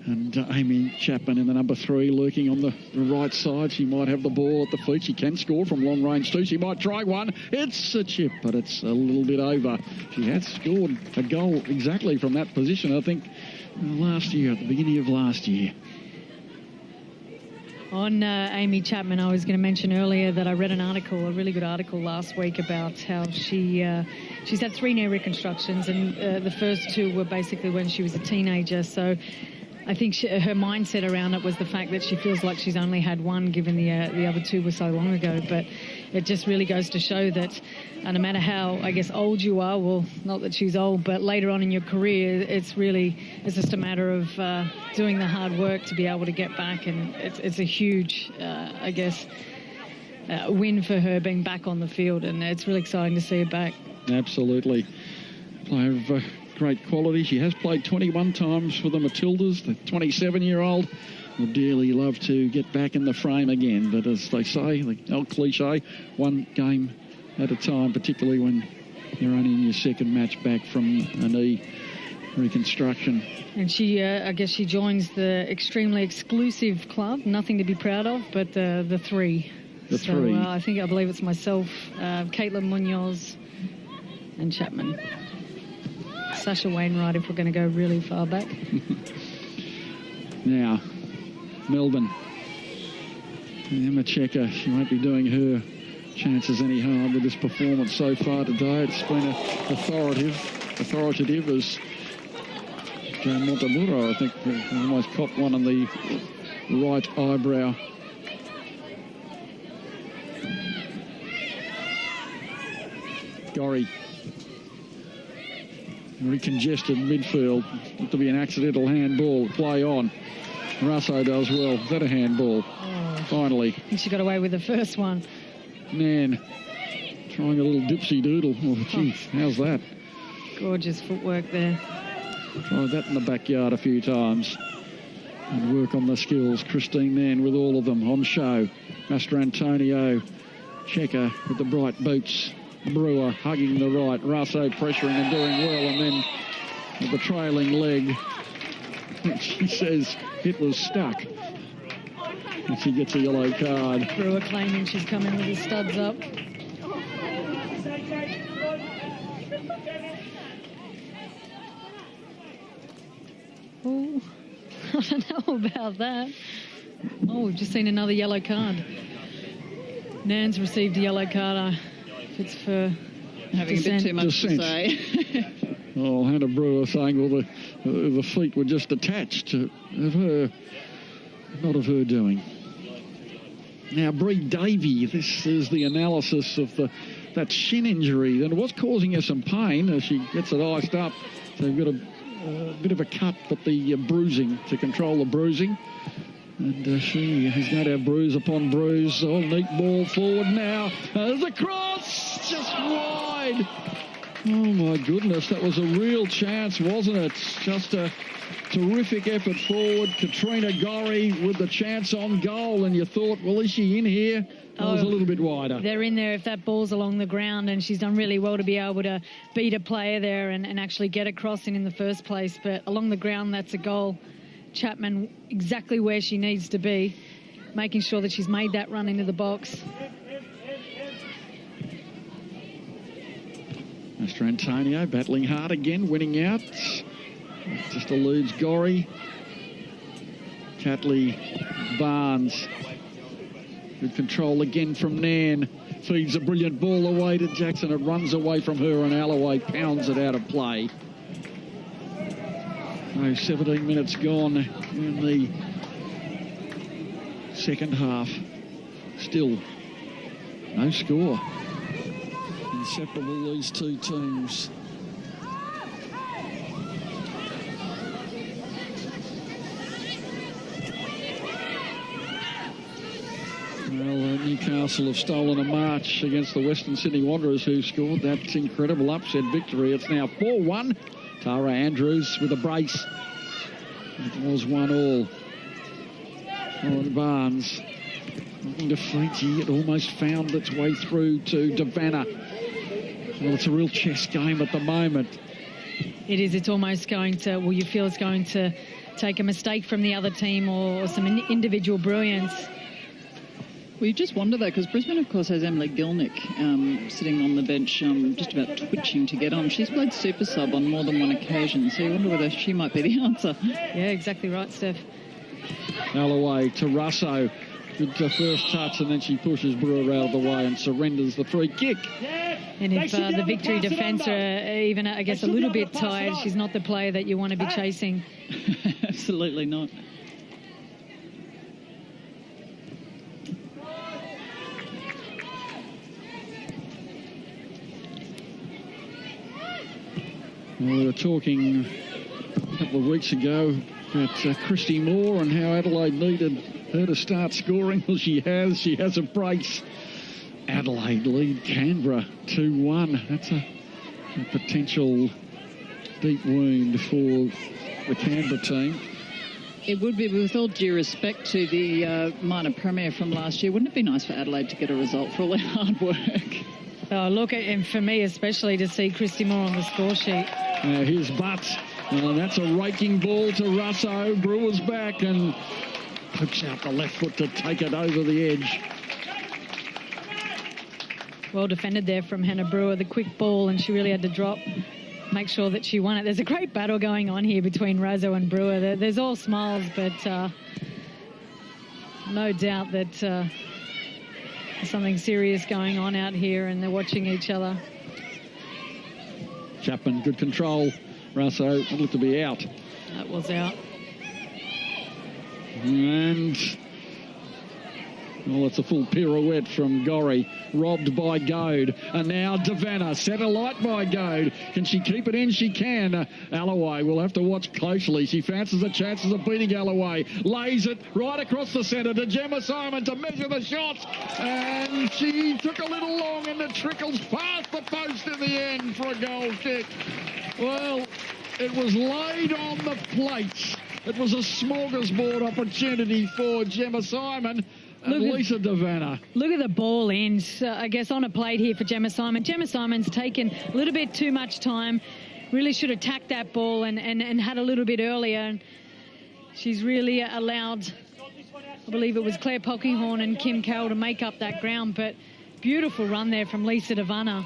And Amy Chapman in the number 3 lurking on the right side. She might have the ball at the feet. She can score from long range too. She might try one. It's a chip, but it's a little bit over. She had scored a goal exactly from that position, I think, last year, at the beginning of last year. On Amy Chapman, I was going to mention earlier that I read a really good article last week about how she's had 3 knee reconstructions, and the first 2 were basically when she was a teenager. So I think her mindset around it was the fact that she feels like she's only had 1, given the other 2 were so long ago. But it just really goes to show that no matter how, old you are, well, not that she's old, but later on in your career, it's just a matter of doing the hard work to be able to get back. And it's a huge, win for her being back on the field. And it's really exciting to see her back. Absolutely. Player of great quality. She has played 21 times for the Matildas. The 27-year-old would dearly love to get back in the frame again. But as they say, the old cliche, 1 game at a time, particularly when you're only in your 2nd match back from a knee reconstruction. And she, she joins the extremely exclusive club. Nothing to be proud of, but the 3. The 3. I believe it's myself, Caitlin Munoz and Chapman. Sasha Wainwright, if we're going to go really far back. Now, Melbourne. Emma Checker, she won't be doing her chances any harm with this performance so far today. It's been authoritative as Joe Montemuro, I think, almost copped one on the right eyebrow. Gorry. Very congested midfield. Looked to be an accidental handball. Play on. Russo does well. Is that a handball? Finally. I think she got away with the first one. Man, trying a little dipsy doodle. Oh, geez, how's that? Gorgeous footwork there. Tried that in the backyard a few times. And work on the skills. Christine Mann with all of them on show. Master Antonio. Checker with the bright boots. Brewer hugging the right. Russo pressuring and doing well. And then with the trailing leg, she says it was stuck. And she gets a yellow card. Brewer claiming she's come in with the studs up. Oh, I don't know about that. Oh, we've just seen another yellow card. Nan's received a yellow card. If it's for having dissent. a bit too much to say. Oh, Hannah Brewer saying, well, the feet were just attached of her, not of her doing. Now, Bree Davey, this is the analysis of that shin injury, and it was causing her some pain as she gets it iced up. So we've got a bit of a cut, but the bruising, to control the bruising. And she has got her bruise upon bruise. Oh, neat ball forward now. There's a cross, just wide. Oh, my goodness, that was a real chance, wasn't it? Just a terrific effort forward. Katrina Gorry with the chance on goal, and you thought, well, is she in here? It was a little bit wider. They're in there if that ball's along the ground, and she's done really well to be able to beat a player there and actually get a crossing in the first place. But along the ground, that's a goal. Chapman exactly where she needs to be, making sure that she's made that run into the box. Mr. Antonio battling hard again, winning out. Just eludes Gorry. Catley Barnes. Good control again from Nan. Feeds a brilliant ball away to Jackson. It runs away from her and Alloway pounds it out of play. Oh, 17 minutes gone in the second half. Still no score. Inseparable, these two teams. Well, Newcastle have stolen a march against the Western Sydney Wanderers, who scored that incredible upset victory. It's now 4-1. Tara Andrews with a brace. It was 1-all. Lauren Barnes looking to Fiji. It almost found its way through to Devanna. Well, it's a real chess game at the moment. It is. It's almost going to, well, you feel it's going to take a mistake from the other team or some individual brilliance. Well, you just wonder, though, because Brisbane, of course, has Emily Gilnick sitting on the bench, just about twitching to get on. She's played super sub on more than one occasion, so you wonder whether she might be the answer. Yeah, exactly right, Steph. Alloway to Russo. Good first touch, and then she pushes Brewer out of the way and surrenders the free kick. And if the victory defence are even, I guess, a little bit tired, she's not the player that you want to be chasing. Absolutely not. Well, we were talking a couple of weeks ago about Christy Moore and how Adelaide needed her to start scoring. Well, she has. She has a brace. Adelaide lead Canberra 2-1. That's a potential deep wound for the Canberra team. It would be, with all due respect to the minor premier from last year, wouldn't it be nice for Adelaide to get a result for all their hard work? Oh, look, and for me especially, to see Christy Moore on the score sheet. Here's Butts. That's a raking ball to Russo. Brewer's back and pokes out the left foot to take it over the edge. Well defended there from Hannah Brewer, the quick ball, and she really had to drop, make sure that she won it. There's a great battle going on here between Razzo and Brewer. There's all smiles, but no doubt that there's something serious going on out here, and they're watching each other. Chapman, good control. Russo looked to be out. That was out. And, well, it's a full pirouette from Gorry, robbed by Goad. And now Devanna, set alight by Goad. Can she keep it in? She can. Alloway will have to watch closely. She fancies the chances of beating Alloway. Lays it right across the centre to Gemma Simon to measure the shots. And she took a little long, and it trickles past the post in the end for a goal kick. Well, it was laid on the plates. It was a smorgasbord opportunity for Gemma Simon and Lisa Devanna. Look at the ball ends, I guess, on a plate here for Gemma Simon. Gemma Simon's taken a little bit too much time. Really should have tacked that ball and had a little bit earlier. And she's really allowed, I believe it was Claire Polkinghorn and Kim Carroll to make up that ground. But beautiful run there from Lisa Devanna.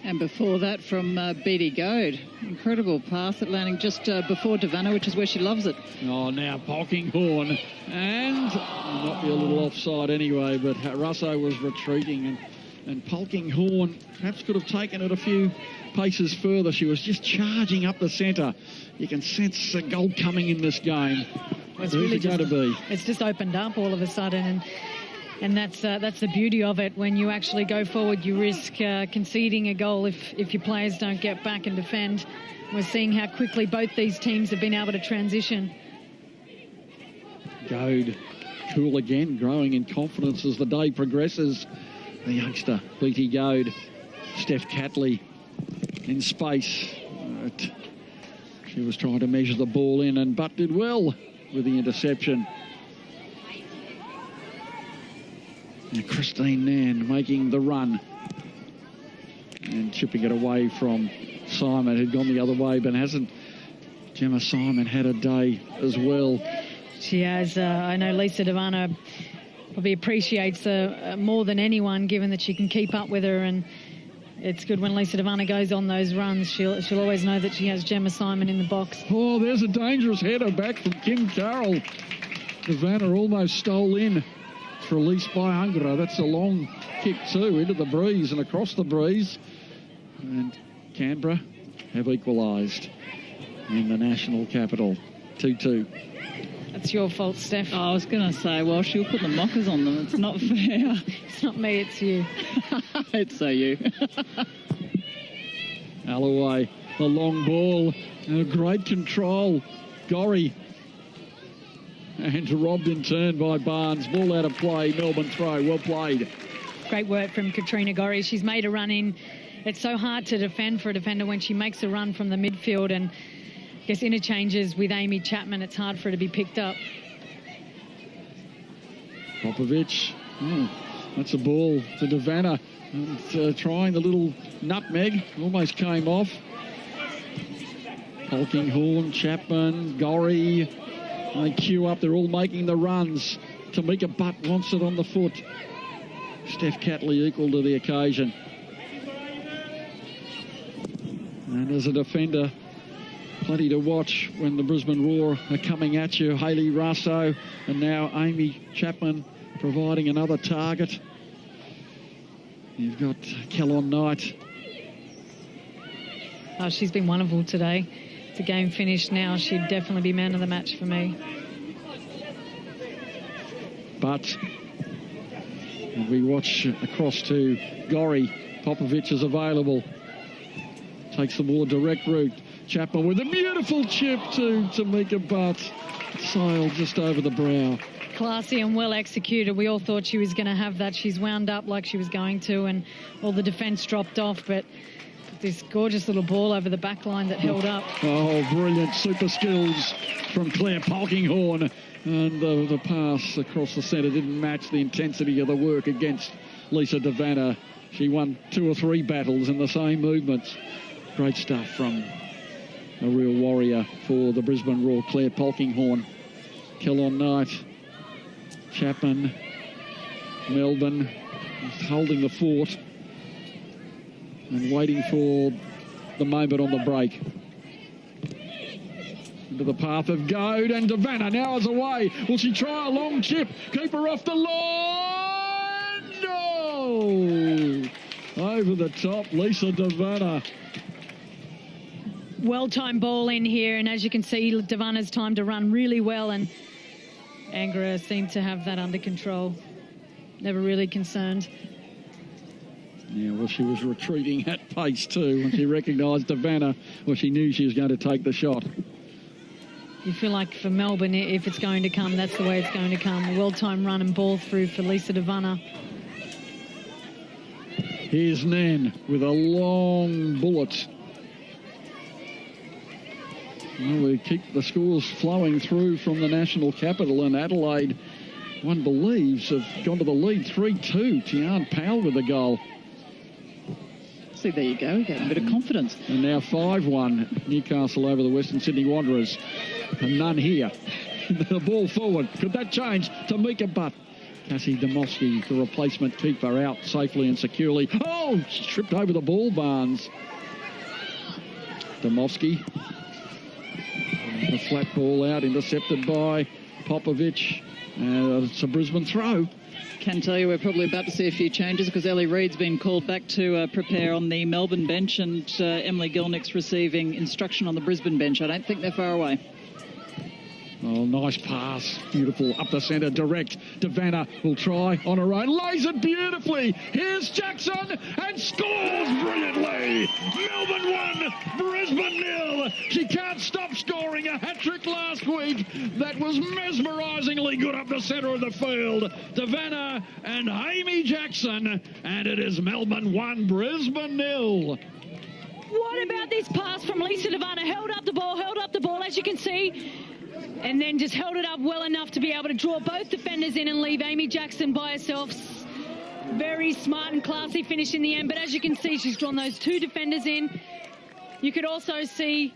And before that from Beattie Goad. Incredible pass at landing just before Davana, which is where she loves it. Oh, now Polkinghorne. And might be a little offside anyway, but Russo was retreating and Polkinghorne perhaps could have taken it a few paces further. She was just charging up the centre. You can sense a goal coming in this game. It's Who's really it going to be? It's just opened up all of a sudden, and that's the beauty of it. When you actually go forward, you risk conceding a goal if your players don't get back and defend. We're seeing how quickly both these teams have been able to transition. Goad cool again, growing in confidence as the day progresses. The youngster, Beattie Goad. Steph Catley in space. She was trying to measure the ball in, but did well with the interception. And Christine Nan making the run and chipping it away from Simon, who'd gone the other way, but hasn't. Gemma Simon had a day as well. She has. I know Lisa Davana probably appreciates her more than anyone, given that she can keep up with her, and it's good when Lisa Davana goes on those runs. She'll always know that she has Gemma Simon in the box. Oh, there's a dangerous header back from Kim Carroll. Davana almost stole in. It's released by Ungra. That's a long kick too, into the breeze and across the breeze. And Canberra have equalised in the national capital. 2-2. That's your fault, Steph. I was going to say, well, she'll put the mockers on them. It's not fair. It's not me, it's you. It's you. Alloway, the long ball, great control. Gorry. And robbed in turn by Barnes. Ball out of play. Melbourne throw. Well played. Great work from Katrina Gorry. She's made a run in. It's so hard to defend for a defender when she makes a run from the midfield, and I guess interchanges with Amy Chapman. It's hard for her to be picked up. Popovic. That's a ball to Davana. Trying the little nutmeg. Almost came off. Polkinghorne, Chapman, Gorry. They queue up. They're all making the runs. Tamika Butt wants it on the foot. Steph Catley equal to the occasion. And as a defender, plenty to watch when the Brisbane Roar are coming at you. Hayley Russo and now Amy Chapman providing another target. You've got Kellon Knight. Oh, she's been wonderful today. The game finished now. She'd definitely be man of the match for me. But we watch across to Gorry. Popovic is available. Takes the more direct route. Chapman with a beautiful chip to Tamika Butt. Sailed just over the brow. Classy and well executed. We all thought she was going to have that. She's wound up like she was going to, and all the defence dropped off, but this gorgeous little ball over the back line that held up. Oh, brilliant super skills from Claire Polkinghorne. And the pass across the centre didn't match the intensity of the work against Lisa Davana. She won 2 or 3 battles in the same movements. Great stuff from a real warrior for the Brisbane Roar, Claire Polkinghorne. Kellon Knight, Chapman, Melbourne holding the fort and waiting for the moment on the break. Into the path of Goad, and Davana now is away. Will she try a long chip? Keep her off the line! No! Over the top, Lisa Davana. Well-timed ball in here, and as you can see, Davana's time to run really well, and Angra seemed to have that under control. Never really concerned. Yeah, well, she was retreating at pace too when she recognised Davana. Well, she knew she was going to take the shot. You feel like for Melbourne, if it's going to come, that's the way it's going to come. A well-timed run and ball through for Lisa Davana. Here's Nan with a long bullet. Well, we keep the scores flowing through from the national capital, and Adelaide, one believes, have gone to the lead 3-2. Tian Powell with the goal. See, there you go. Getting a bit of confidence. And now 5-1. Newcastle over the Western Sydney Wanderers. And none here. The ball forward. Could that change? Tamika Butt Cassie Demosky, the replacement keeper, out safely and securely. Oh, she tripped over the ball, Barnes. Demosky. The flat ball out, intercepted by Popovic. It's a Brisbane throw. Can tell you we're probably about to see a few changes because Ellie Reid's been called back to prepare on the Melbourne bench, and Emily Gilnick's receiving instruction on the Brisbane bench. I don't think they're far away. Oh, nice pass. Beautiful. Up the centre, direct. Devanna will try on her own. Lays it beautifully. Here's Jackson and scores brilliantly. Melbourne 1, Brisbane 0. She can't stop scoring. A hat-trick last week. That was mesmerisingly good up the centre of the field. Devanna and Amy Jackson. And it is Melbourne 1, Brisbane 0. What about this pass from Lisa Devanna? Held up the ball, as you can see. And then just held it up well enough to be able to draw both defenders in and leave Amy Jackson by herself. Very smart and classy finish in the end. But as you can see, she's drawn those two defenders in. You could also see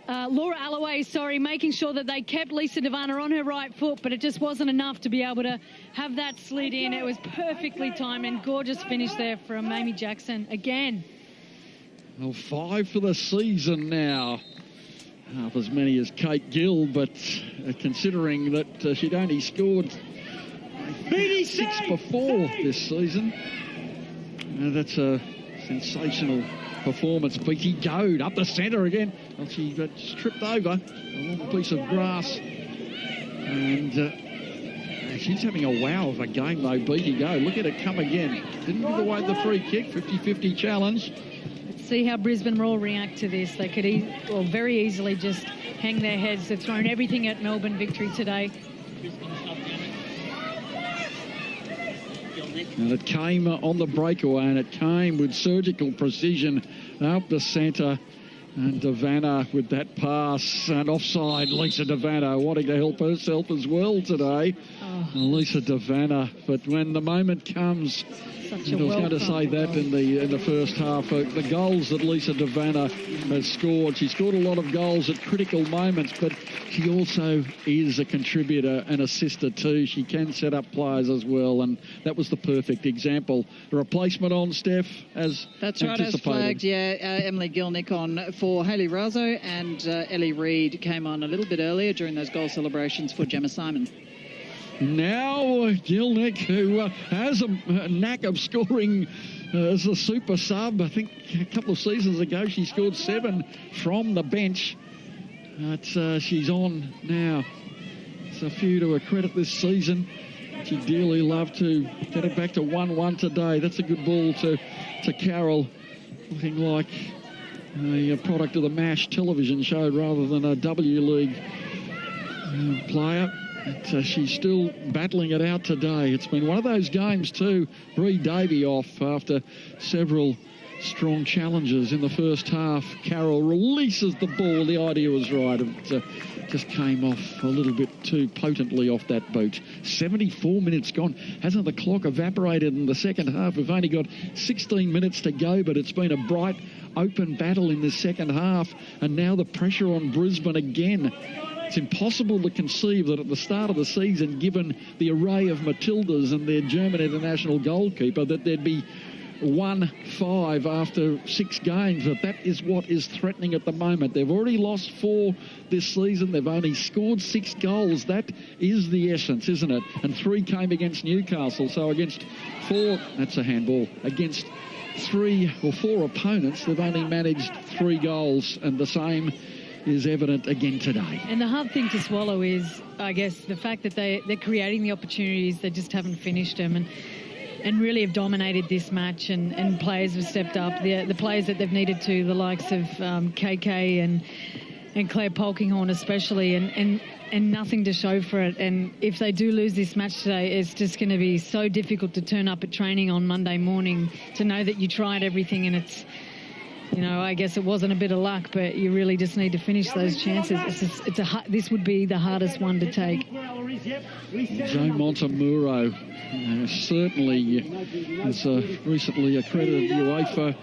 Laura Alloway, making sure that they kept Lisa Devanna on her right foot, but it just wasn't enough to be able to have that slid in. It was perfectly timed and gorgeous finish there from Amy Jackson again. Well, 5 for the season now. Half as many as Kate Gill, but considering that she'd only scored 6 before this season, that's a sensational performance. Beatty Goad up the centre again. Well, she tripped over a long piece of grass. And she's having a wow of a game, though, Beatty Goad. Look at it come again. Didn't give away the free kick, 50-50 challenge. See how Brisbane Roar react to this. They could very easily just hang their heads. They've thrown everything at Melbourne victory today. And it came on the breakaway, and it came with surgical precision up the centre. And Devanna with that pass, and offside, Lisa Devanna wanting to help herself as well today. Oh. Lisa Devanna, but when the moment comes, I was going to say that in the first half, the goals that Lisa Devanna has scored, she scored a lot of goals at critical moments, but she also is a contributor and assister too. She can set up players as well, and that was the perfect example. The replacement on, Steph, as that's right, as flagged, Emily Gilnick on for Hayley Razzo, and Ellie Reid came on a little bit earlier during those goal celebrations for Gemma Simon. Now Gilnick, who has a knack of scoring as a super sub. I think a couple of seasons ago she scored 7 from the bench. But she's on now. It's a few to her credit this season. She'd dearly love to get it back to 1-1 today. That's a good ball to Carroll. Looking like a product of the MASH television show rather than a W League player. But she's still battling it out today. It's been one of those games too. Bree Davey off after several strong challenges in the first half. Carroll releases the ball. The idea was right. It just came off a little bit too potently off that boot. 74 minutes gone. Hasn't the clock evaporated in the second half? We've only got 16 minutes to go, but it's been a bright, open battle in the second half. And now the pressure on Brisbane again. It's impossible to conceive that at the start of the season, given the array of Matildas and their German international goalkeeper, that there'd be 1-5 after 6 games. But that is what is threatening at the moment. They've already lost 4 this season. They've only scored 6 goals. That is the essence, isn't it? And 3 came against Newcastle. So against 4, that's a handball. Against 3 or 4 opponents, they've only managed 3 goals, and the same is evident again today. And the hard thing to swallow is, I guess, the fact that they're creating the opportunities, they just haven't finished them, and really have dominated this match, and players have stepped up. The players that they've needed to, the likes of KK and Claire Polkinghorn especially, and nothing to show for it. And if they do lose this match today, it's just going to be so difficult to turn up at training on Monday morning to know that you tried everything, and it's, I guess it wasn't a bit of luck, but you really just need to finish those chances. This would be the hardest one to take. Joe Montemuro certainly is recently accredited UEFA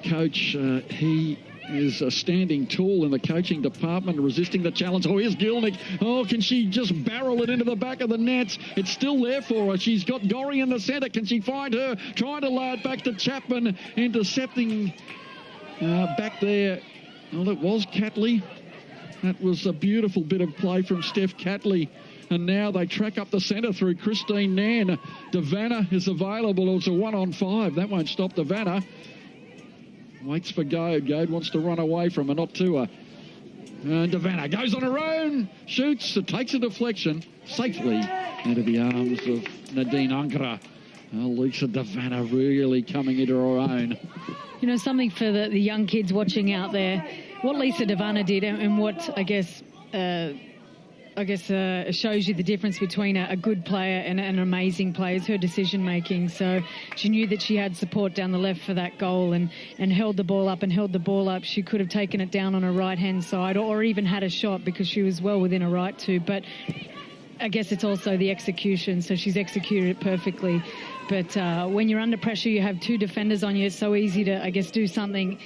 coach. He is standing tall in the coaching department, resisting the challenge. Oh, here's Gilnick. Oh, can she just barrel it into the back of the nets? It's still there for her. She's got Gorry in the centre. Can she find her? Trying to lay it back to Chapman, intercepting back there. Well, it was Catley. That was a beautiful bit of play from Steph Catley. And now they track up the centre through Christine Nairn. Devanna is available. It's a 1-on-5. That won't stop Devanna. Waits for Goad. Goad wants to run away from her, not to her. And Devanna goes on her own. Shoots. It takes a deflection safely into the arms of Nadine Unger. Lisa Devanna really coming into her own. You know, something for the young kids watching out there. What Lisa Devanna did and what, I guess shows you the difference between a good player and an amazing player is her decision making. So she knew that she had support down the left for that goal and held the ball up. She could have taken it down on her right hand side or even had a shot because she was well within her right to. But I guess it's also the execution. So she's executed it perfectly. But when you're under pressure, you have two defenders on you. It's so easy to, I guess, do something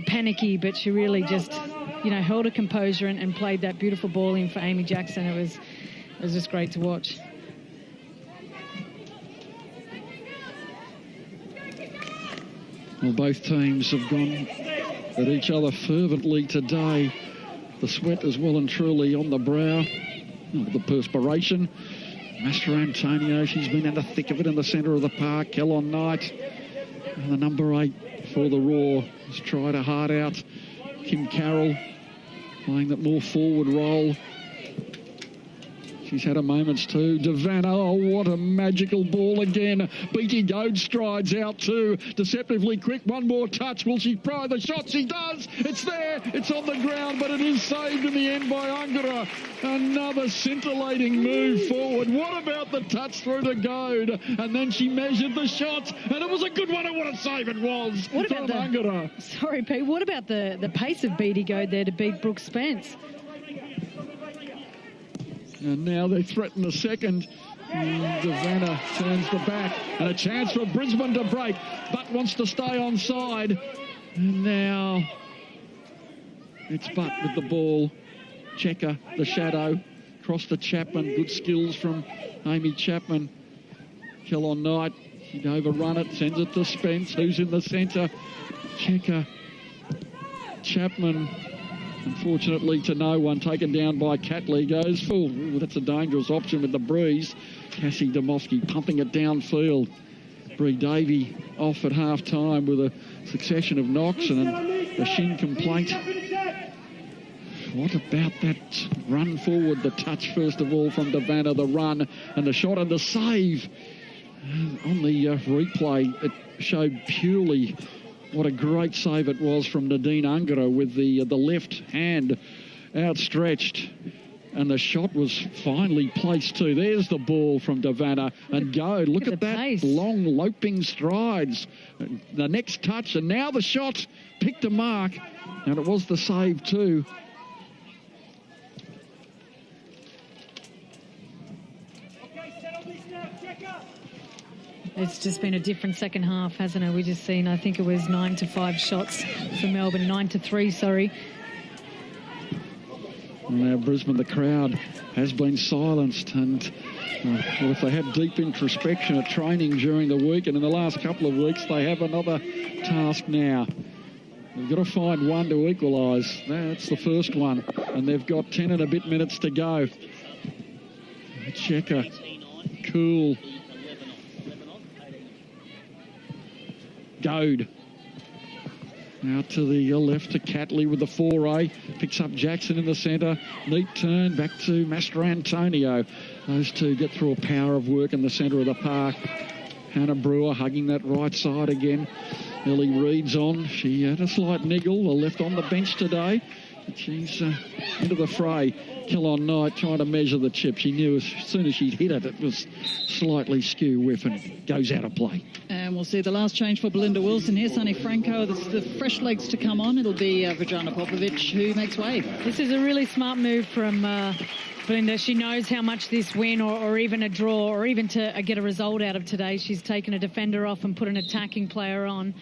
panicky. But she really just, held her composure and played that beautiful ball in for Amy Jackson. It was just great to watch. Well, both teams have gone at each other fervently today. The sweat is well and truly on the brow. The perspiration. Master Antonio, she's been in the thick of it in the centre of the park. Kellon Knight, the number 8 for the Raw, has tried her heart out. Kim Carroll playing that more forward role. She's had her moments too. Devanna, oh, what a magical ball again. Beatty Goad strides out too. Deceptively quick, one more touch. Will she pry the shot? She does. It's there. It's on the ground, but it is saved in the end by Ungara. Another scintillating move forward. What about the touch through to Goad? And then she measured the shot, and it was a good one. And what a save it was from Ungara. Sorry, Pete. What about the pace of Beatty Goad there to beat Brooke Spence? And now they threaten the second. Devanna turns the back. And a chance for Brisbane to break. Butt wants to stay onside. And now it's Butt with the ball. Checker, the shadow. Cross to Chapman. Good skills from Amy Chapman. Kellon Knight. She'd overrun it. Sends it to Spence, who's in the centre. Checker. Chapman. Unfortunately to no one, taken down by Catley, goes full. Ooh, that's a dangerous option with the breeze. Cassie Domofsky pumping it downfield. Bree Davey off at half-time with a succession of knocks and a shin complaint. What about that run forward, the touch first of all from Devanna, the run and the shot and the save. On the replay, it showed purely what a great save it was from Nadine Ungara with the left hand outstretched. And the shot was finely placed too. There's the ball from Devanna. And Goad, look at that pace. Long loping strides. The next touch, and now the shot picked a mark. And it was the save too. It's just been a different second half, hasn't it? We just seen, I think it was 9-5 shots for Melbourne, 9-3, sorry. Now Brisbane, the crowd has been silenced, and well, if they had deep introspection at training during the week and in the last couple of weeks, they have another task now. They've got to find one to equalise. That's the first one, and they've got 10 and a bit minutes to go. Checker, cool. Goad. Out to the left to Catley with the 4A. Picks up Jackson in the centre. Neat turn back to Master Antonio. Those two get through a power of work in the centre of the park. Hannah Brewer hugging that right side again. Ellie Reid's on. She had a slight niggle. Left on the bench today. But she's into the fray. Kellon Knight trying to measure the chip. She knew as soon as she'd hit it, it was slightly skew whiff and goes out of play. And we'll see the last change for Belinda Wilson here. Sonny Franco, the fresh legs to come on. It'll be Vajana Popovic who makes way. This is a really smart move from Belinda. She knows how much this win or even a draw or even to get a result out of today. She's taken a defender off and put an attacking player on.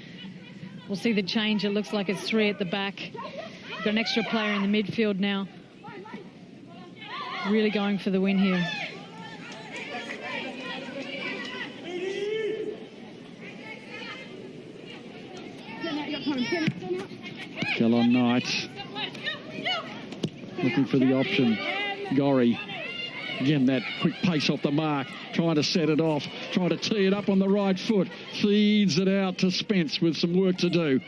we'll see the change. It looks like it's 3 at the back. We've got an extra player in the midfield now. Really going for the win here. Kellon Knight looking for the option. Gorry. Again, that quick pace off the mark, trying to set it off, trying to tee it up on the right foot. Feeds it out to Spence with some work to do.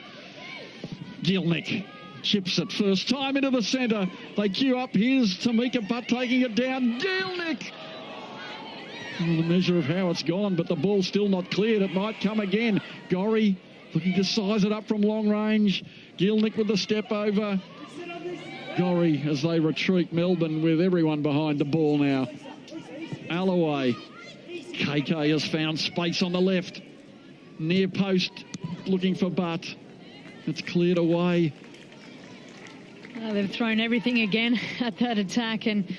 Gilnick chips it first time into the centre. They queue up. Here's Tamika Butt taking it down. Gilnick! Well, the measure of how it's gone, but the ball's still not cleared. It might come again. Gorry looking to size it up from long range. Gilnick with the step over. Gorry as they retreat. Melbourne with everyone behind the ball now. Alloway. KK has found space on the left. Near post looking for Butt. It's cleared away. They've thrown everything again at that attack and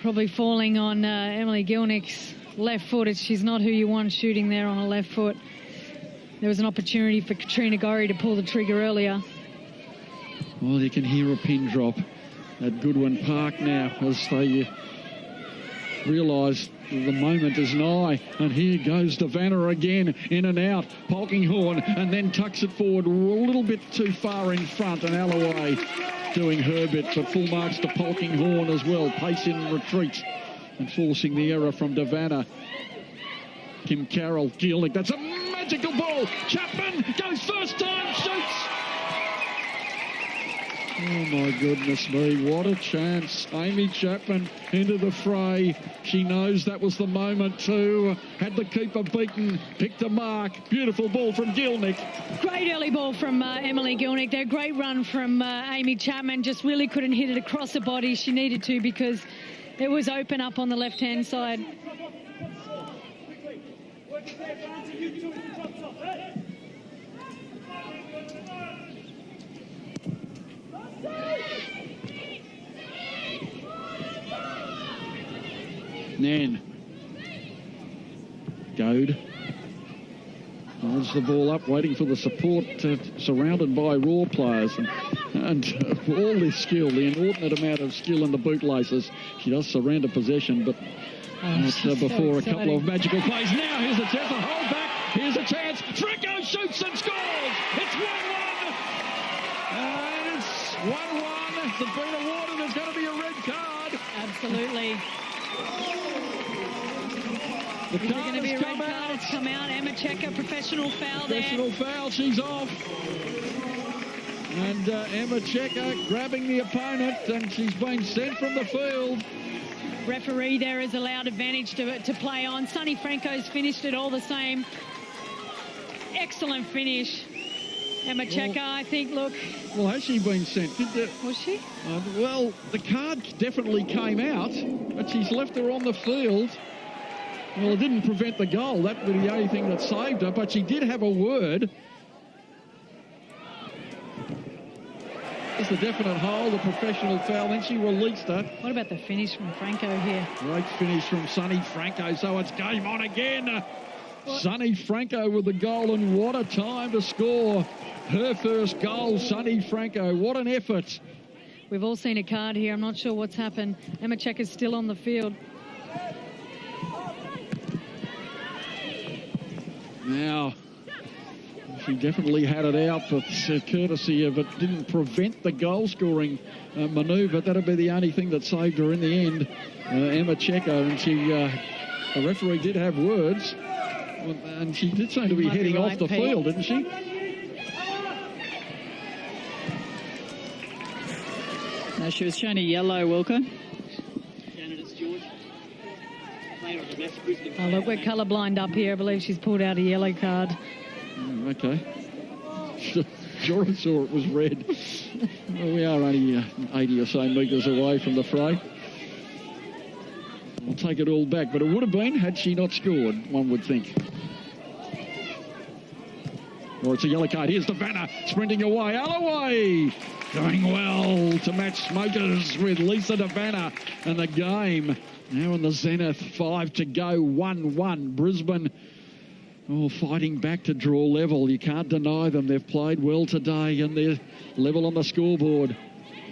probably falling on Emily Gilnick's left foot. She's not who you want shooting there on a left foot. There was an opportunity for Katrina Gorry to pull the trigger earlier. Well, you can hear a pin drop at Goodwin Park now as they realise the moment is nigh. And here goes Devanna again, in and out. Polkinghorn, and then tucks it forward a little bit too far in front. And Alloway doing her bit, but full marks to Polkinghorn as well. Pace in retreat and forcing the error from Devanna. Kim Carroll, Gilnick, that's a magical ball. Chapman goes first time, shoots. Oh my goodness me, what a chance. Amy Chapman into the fray. She knows that was the moment too. Had the keeper beaten, picked a mark. Beautiful ball from Gilnick. Great early ball from Emily Gilnick there. Great run from Amy Chapman. Just really couldn't hit it across the body. She needed to because it was open up on the left-hand side. Nan. Goad. Holds the ball up, waiting for the support, surrounded by Raw players. And all this skill, the inordinate amount of skill in the bootlaces. She does surrender possession, but before a couple of magical plays. Now here's a chance to hold back. Here's a chance. Franco shoots and scores. It's 1-1. And it's 1-1. It's been awarded. There's going to be a red card. Absolutely. The Is there going to be a red card? It's come out. Emma Checker, professional foul there. Professional foul. She's off. And Emma Checker grabbing the opponent, and she's been sent from the field. Referee there is allowed advantage to play on. Sunny Franco's finished it all the same. Excellent finish. Emma Checker, I think, look. Well, has she been sent? Was she? Well, the card definitely came out, but she's left her on the field. Well, it didn't prevent the goal. That was the only thing that saved her, but she did have a word. It's a definite hold, a professional foul, then she released her. What about the finish from Franco here? Great finish from Sunny Franco, so it's game on again. Sunny Franco with the goal, and what a time to score. Her first goal, Sunny Franco. What an effort. We've all seen a card here. I'm not sure what's happened. Emma Checker's still on the field. Now, she definitely had it out, but courtesy of it didn't prevent the goal-scoring manoeuvre. That'll be the only thing that saved her in the end, Emma Checker. And the referee did have words, and she did seem to be heading off the field, didn't she? No, she was shown a yellow, Wilco. Oh, look, we're colourblind up here. I believe she's pulled out a yellow card. Okay. Sure, I saw it was red. Well, we are only 80 or so metres away from the fray. I'll take it all back, but it would have been had she not scored, one would think. Or it's a yellow card. Here's Devanna sprinting away. Alloway going well to match Smokers with Lisa Devanna. And the game now in the zenith. 5 to go, 1-1. Brisbane Oh, fighting back to draw level. You can't deny them. They've played well today and they're level on the scoreboard.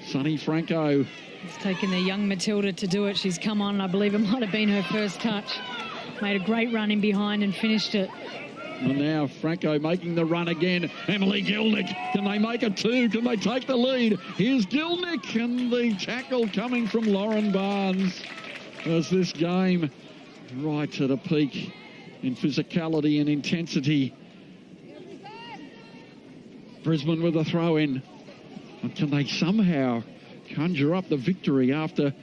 Sonny Franco. It's taken the young Matilda to do it. She's come on, I believe it might have been her first touch. Made a great run in behind and finished it. And now Franco making the run again. Emily Gilnick. Can they make it two? Can they take the lead? Here's Gilnick and the tackle coming from Lauren Barnes. As this game right at a peak in physicality and intensity. Brisbane with a throw in. And can they somehow conjure up the victory after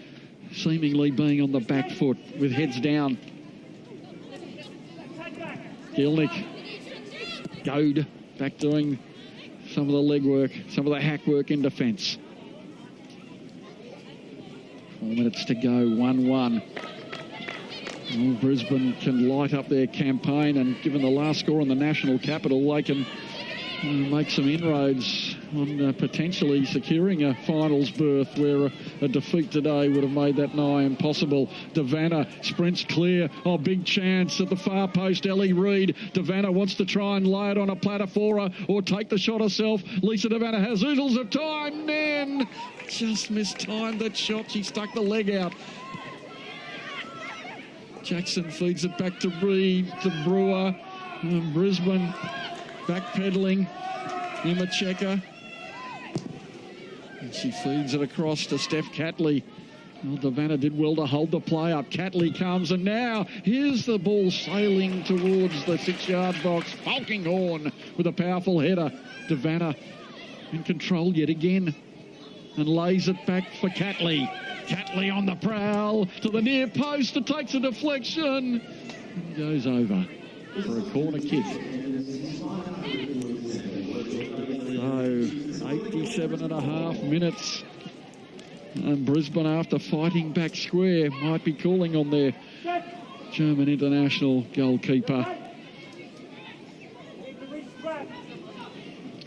seemingly being on the back foot with heads down? Gilnick, Goad back doing some of the leg work, some of the hack work in defence. 4 minutes to go, 1-1. Oh, Brisbane can light up their campaign, and given the last score on the national capital, they can make some inroads on potentially securing a finals berth, where a defeat today would have made that nigh impossible. Devanna sprints clear. Oh, big chance at the far post. Ellie Reid. Devanna wants to try and lay it on a platter for her or take the shot herself. Lisa Devanna has oodles of time. Nan just mistimed that shot. She stuck the leg out. Jackson feeds it back to Reid, to Brewer. Brisbane backpedaling. Emma Checker. And she feeds it across to Steph Catley. Well, Devanna did well to hold the play up. Catley comes, and now here's the ball sailing towards the 6-yard box. Falkinghorn with a powerful header. Devanna in control yet again and lays it back for Catley. Catley on the prowl to the near post. It takes a deflection and goes over for a corner kick. So 87 and a half minutes. And Brisbane, after fighting back square, might be calling on their German international goalkeeper.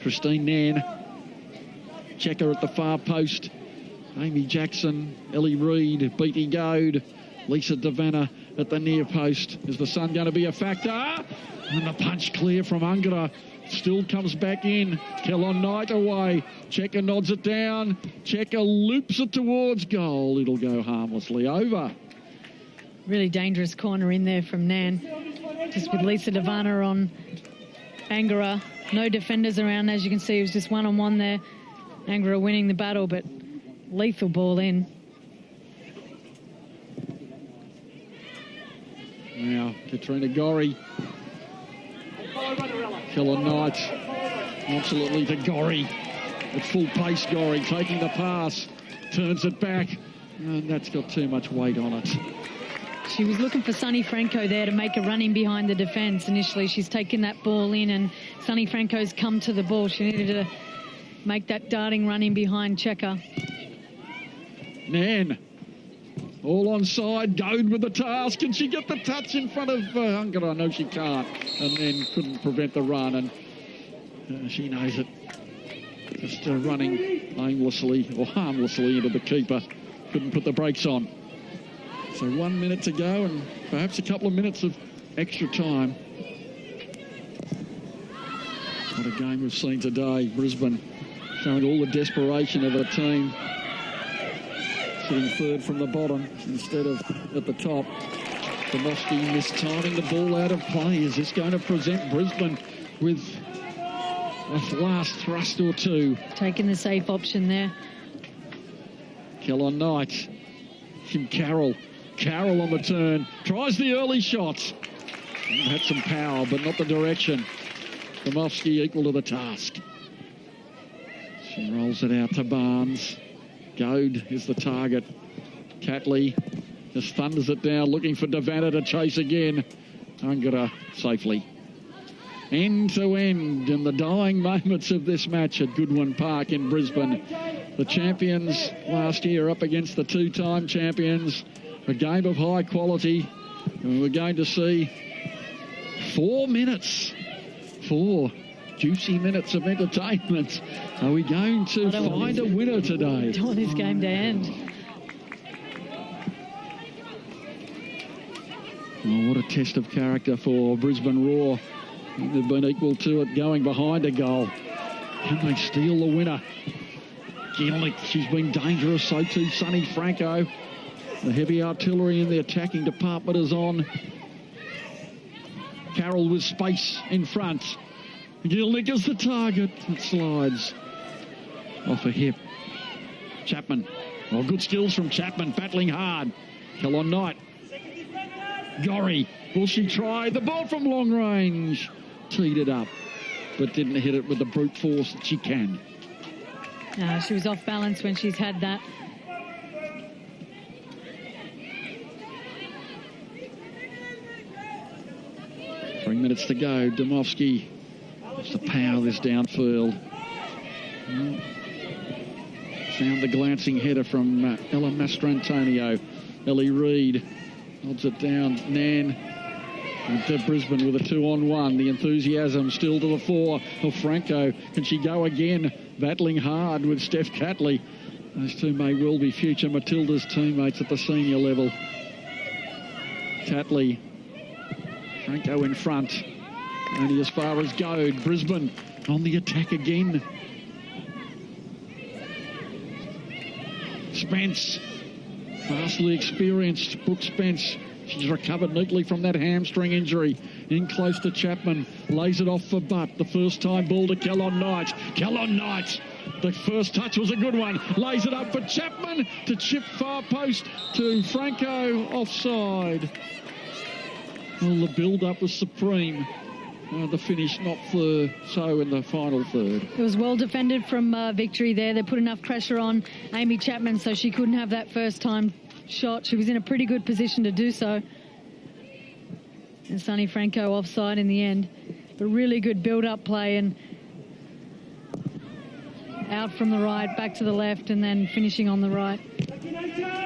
Christine Nan. Checker at the far post. Amy Jackson, Ellie Reid, Beatty Goad, Lisa Devanna at the near post. Is the sun going to be a factor? And the punch clear from Ungara. Still comes back in. Kellon Knight away. Checker nods it down. Checker loops it towards goal. It'll go harmlessly over. Really dangerous corner in there from Nan. Just with Lisa Devanna on Angara. No defenders around, as you can see. It was just one-on-one there. Angara winning the battle, but lethal ball in. Now, Katrina Gorry. Kellon Knight. Absolutely to Gorry. At full pace, Gorry taking the pass. Turns it back. And that's got too much weight on it. She was looking for Sonny Franco there to make a run in behind the defence. Initially, she's taken that ball in, and Sonny Franco's come to the ball. She needed to make that darting run in behind Checker. Nan, all onside, Goad with the task. Can she get the touch in front of Ungara? No, she can't. And then couldn't prevent the run, and she knows it. Just running aimlessly or harmlessly into the keeper. Couldn't put the brakes on. So 1 minute to go and perhaps a couple of minutes of extra time. What a game we've seen today. Brisbane showing all the desperation of a team. Sitting third from the bottom instead of at the top. Domofsky mistiming the ball out of play. Is this going to present Brisbane with a last thrust or two? Taking the safe option there. Kellon Knight. From Carroll. Carroll on the turn. Tries the early shot. Had some power, but not the direction. Domofsky equal to the task. She rolls it out to Barnes. Goad is the target. Catley just thunders it down, looking for Devanna to chase again. Ungara safely. End to end in the dying moments of this match at Goodwin Park in Brisbane. The champions last year up against the two-time champions. A game of high quality. And we're going to see 4 minutes. 4 juicy minutes of entertainment. Are we going to find a winner today? I don't want this game to end. Oh, what a test of character for Brisbane Roar. They've been equal to it going behind a goal. Can they steal the winner? Gielnik, she's been dangerous, so too Sonny Franco. The heavy artillery in the attacking department is on. Carroll with space in front. Gielnik is the target. It slides off a hip. Chapman. Well, good skills from Chapman, battling hard. Kellon Knight. Gorry. Will she try? The ball from long range. Teed it up, but didn't hit it with the brute force that she can. She was off balance when she's had that. Three minutes to go. Domovsky wants to power this downfield. Found the glancing header from Ella Mastrantonio. Ellie Reid holds it down. Nan to Brisbane with a 2-on-1. The enthusiasm still to the fore of Franco. Can she go again? Battling hard with Steph Catley. Those two may well be future Matilda's teammates at the senior level. Catley. Franco in front. Only as far as Goad. Brisbane on the attack again. Spence. Vastly experienced Brooke Spence. She's recovered neatly from that hamstring injury. In close to Chapman. Lays it off for Butt. The first time ball to Kellon Knight. Kellon Knight. The first touch was a good one. Lays it up for Chapman to chip far post to Franco. Offside. Well, the build-up was supreme. The finish not so in the final third. It was well defended from Victory there. They put enough pressure on Amy Chapman so she couldn't have that first time shot. She was in a pretty good position to do so. And Sonny Franco offside in the end. But really good build-up play and out from the right, back to the left, and then finishing on the right.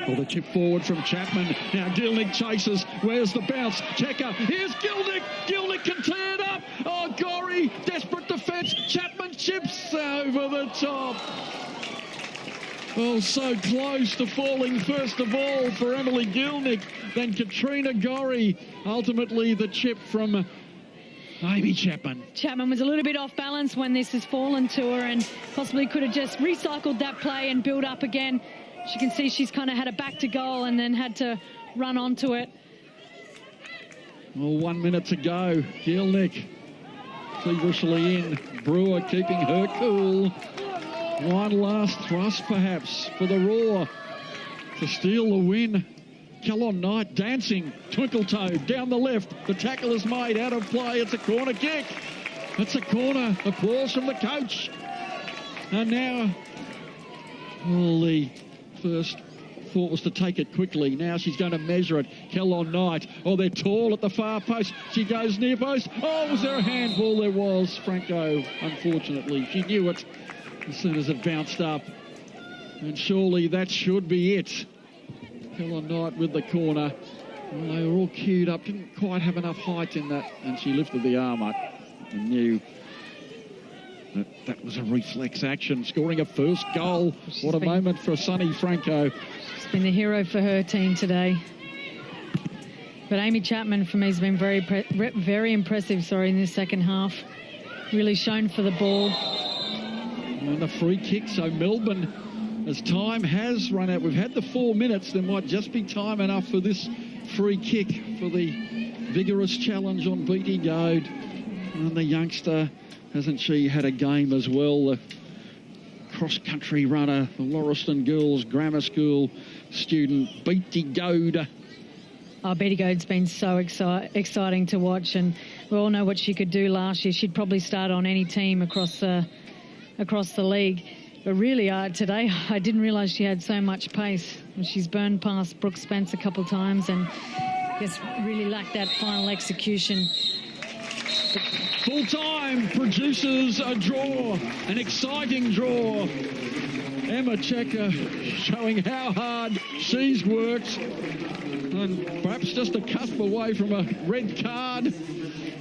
Well, the chip forward from Chapman. Now Gielnik chases. Where's the bounce? Checker. Here's Gielnik. Gielnik can tear it up. Oh, Gorry. Desperate defence. Chapman chips over the top. Oh, so close to falling first of all for Emily Gielnik. Then Katrina Gorry. Ultimately, the chip from Amy Chapman. Chapman was a little bit off balance when this has fallen to her and possibly could have just recycled that play and built up again. As you can see, she's kind of had a back to goal and then had to run onto it. Well, 1 minute to go. Gielnik feverishly in. Brewer keeping her cool. One last thrust, perhaps, for the Roar to steal the win. Kellon Knight dancing. Twinkletoe down the left. The tackle is made out of play. It's a corner kick. It's a corner. Applause from the coach. And now, well, the first thought was to take it quickly. Now she's going to measure it. Kellon Knight. Oh, they're tall at the far post. She goes near post. Oh, was there a handball? There was. Franco, unfortunately. She knew it as soon as it bounced up. And surely that should be it. Kellon Knight with the corner. Well, they were all queued up. Didn't quite have enough height in that. And she lifted the arm up and knew that was a reflex action. Scoring a first goal. What a moment for Sonny Franco. She's been the hero for her team today. But Amy Chapman, for me, has been very impressive, in this second half. Really shown for the ball. And the free kick. So Melbourne, as time has run out, we've had the 4 minutes. There might just be time enough for this free kick for the vigorous challenge on Beatty Goad. And the youngster, hasn't she had a game as well? The cross-country runner, the Lauriston Girls Grammar School student, Beatty Goad. Oh, Beatty Goad's been so exciting to watch, and we all know what she could do last year. She'd probably start on any team across the league. But really, today, I didn't realise she had so much pace. She's burned past Brooke Spence a couple of times and just really lacked that final execution. Full time produces a draw, an exciting draw. Emma Checker showing how hard she's worked, and perhaps just a cusp away from a red card.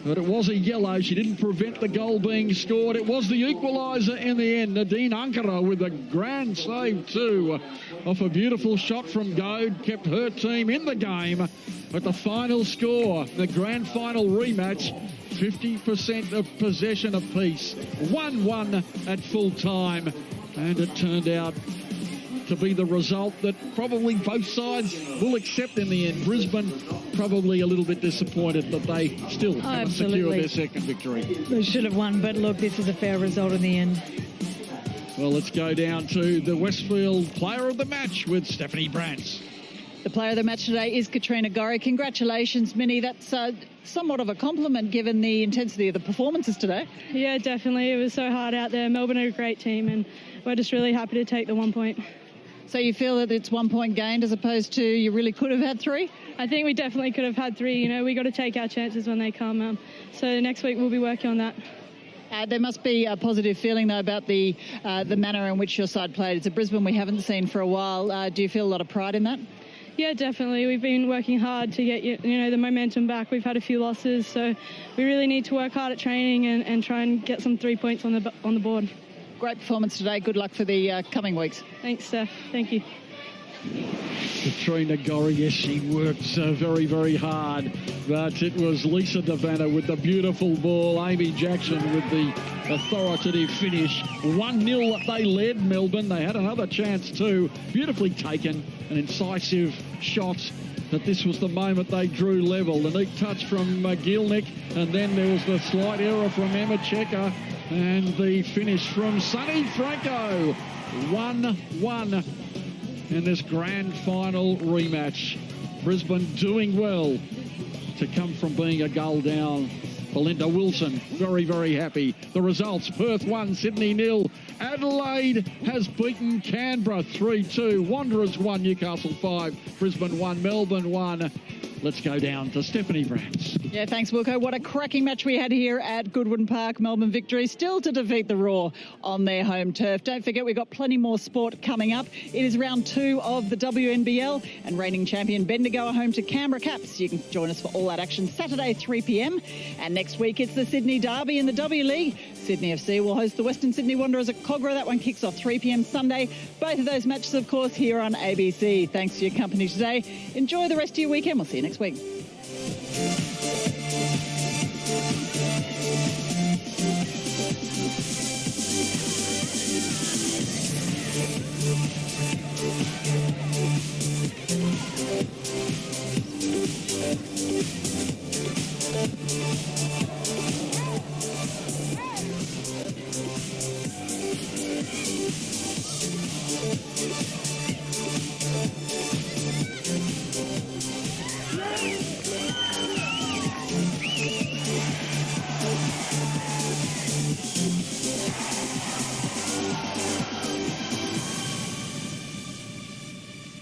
But it was a yellow. She didn't prevent the goal being scored. It was the equaliser in the end. Nadine Ankara with a grand save too. Off a beautiful shot from Goad. Kept her team in the game. But the final score, the grand final rematch, 50% of possession apiece. 1-1 at full time. And it turned out to be the result that probably both sides will accept in the end. Brisbane probably a little bit disappointed that they still haven't secured their second victory. They should have won, but look, this is a fair result in the end. Well, let's go down to the Westfield Player of the Match with Stephanie Brantz. The player of the match today is Katrina Gorry. Congratulations, Minnie. That's somewhat of a compliment given the intensity of the performances today. Yeah, definitely. It was so hard out there. Melbourne are a great team, and we're just really happy to take the 1 point. So you feel that it's 1 point gained as opposed to you really could have had 3? I think we definitely could have had 3. You know, we got to take our chances when they come. So next week we'll be working on that. There must be a positive feeling, though, about the manner in which your side played. It's a Brisbane we haven't seen for a while. Do you feel a lot of pride in that? Yeah, definitely. We've been working hard to get the momentum back. We've had a few losses, so we really need to work hard at training and try and get some 3 points on the board. Great performance today. Good luck for the coming weeks. Thanks, Steph. Thank you. Katrina Gorry, yes, she worked very, very hard. But it was Lisa Devanna with the beautiful ball. Amy Jackson with the authoritative finish. 1-0 they led Melbourne. They had another chance too. Beautifully taken. An incisive shot. That this was the moment they drew level. The neat touch from Gilnick. And then there was the slight error from Emma Checker. And the finish from Sunny Franco. 1-1 in this grand final rematch. Brisbane doing well to come from being a goal down. Belinda Wilson very, very happy. The results: Perth 1, Sydney 0. Adelaide has beaten Canberra 3-2. Wanderers 1, Newcastle 5. Brisbane 1, Melbourne 1. Let's go down to Stephanie Brantz. Yeah, thanks, Wilco. What a cracking match we had here at Goodwin Park. Melbourne victory still to defeat the Raw on their home turf. Don't forget, we've got plenty more sport coming up. It is round 2 of the WNBL, and reigning champion Bendigo are home to Canberra Caps. You can join us for all that action Saturday 3 p.m. And next week it's the Sydney Derby in the W League. Sydney FC will host the Western Sydney Wanderers at Cogra. That one kicks off 3 p.m. Sunday. Both of those matches, of course, here on ABC. Thanks for your company today. Enjoy the rest of your weekend. We'll see you next week.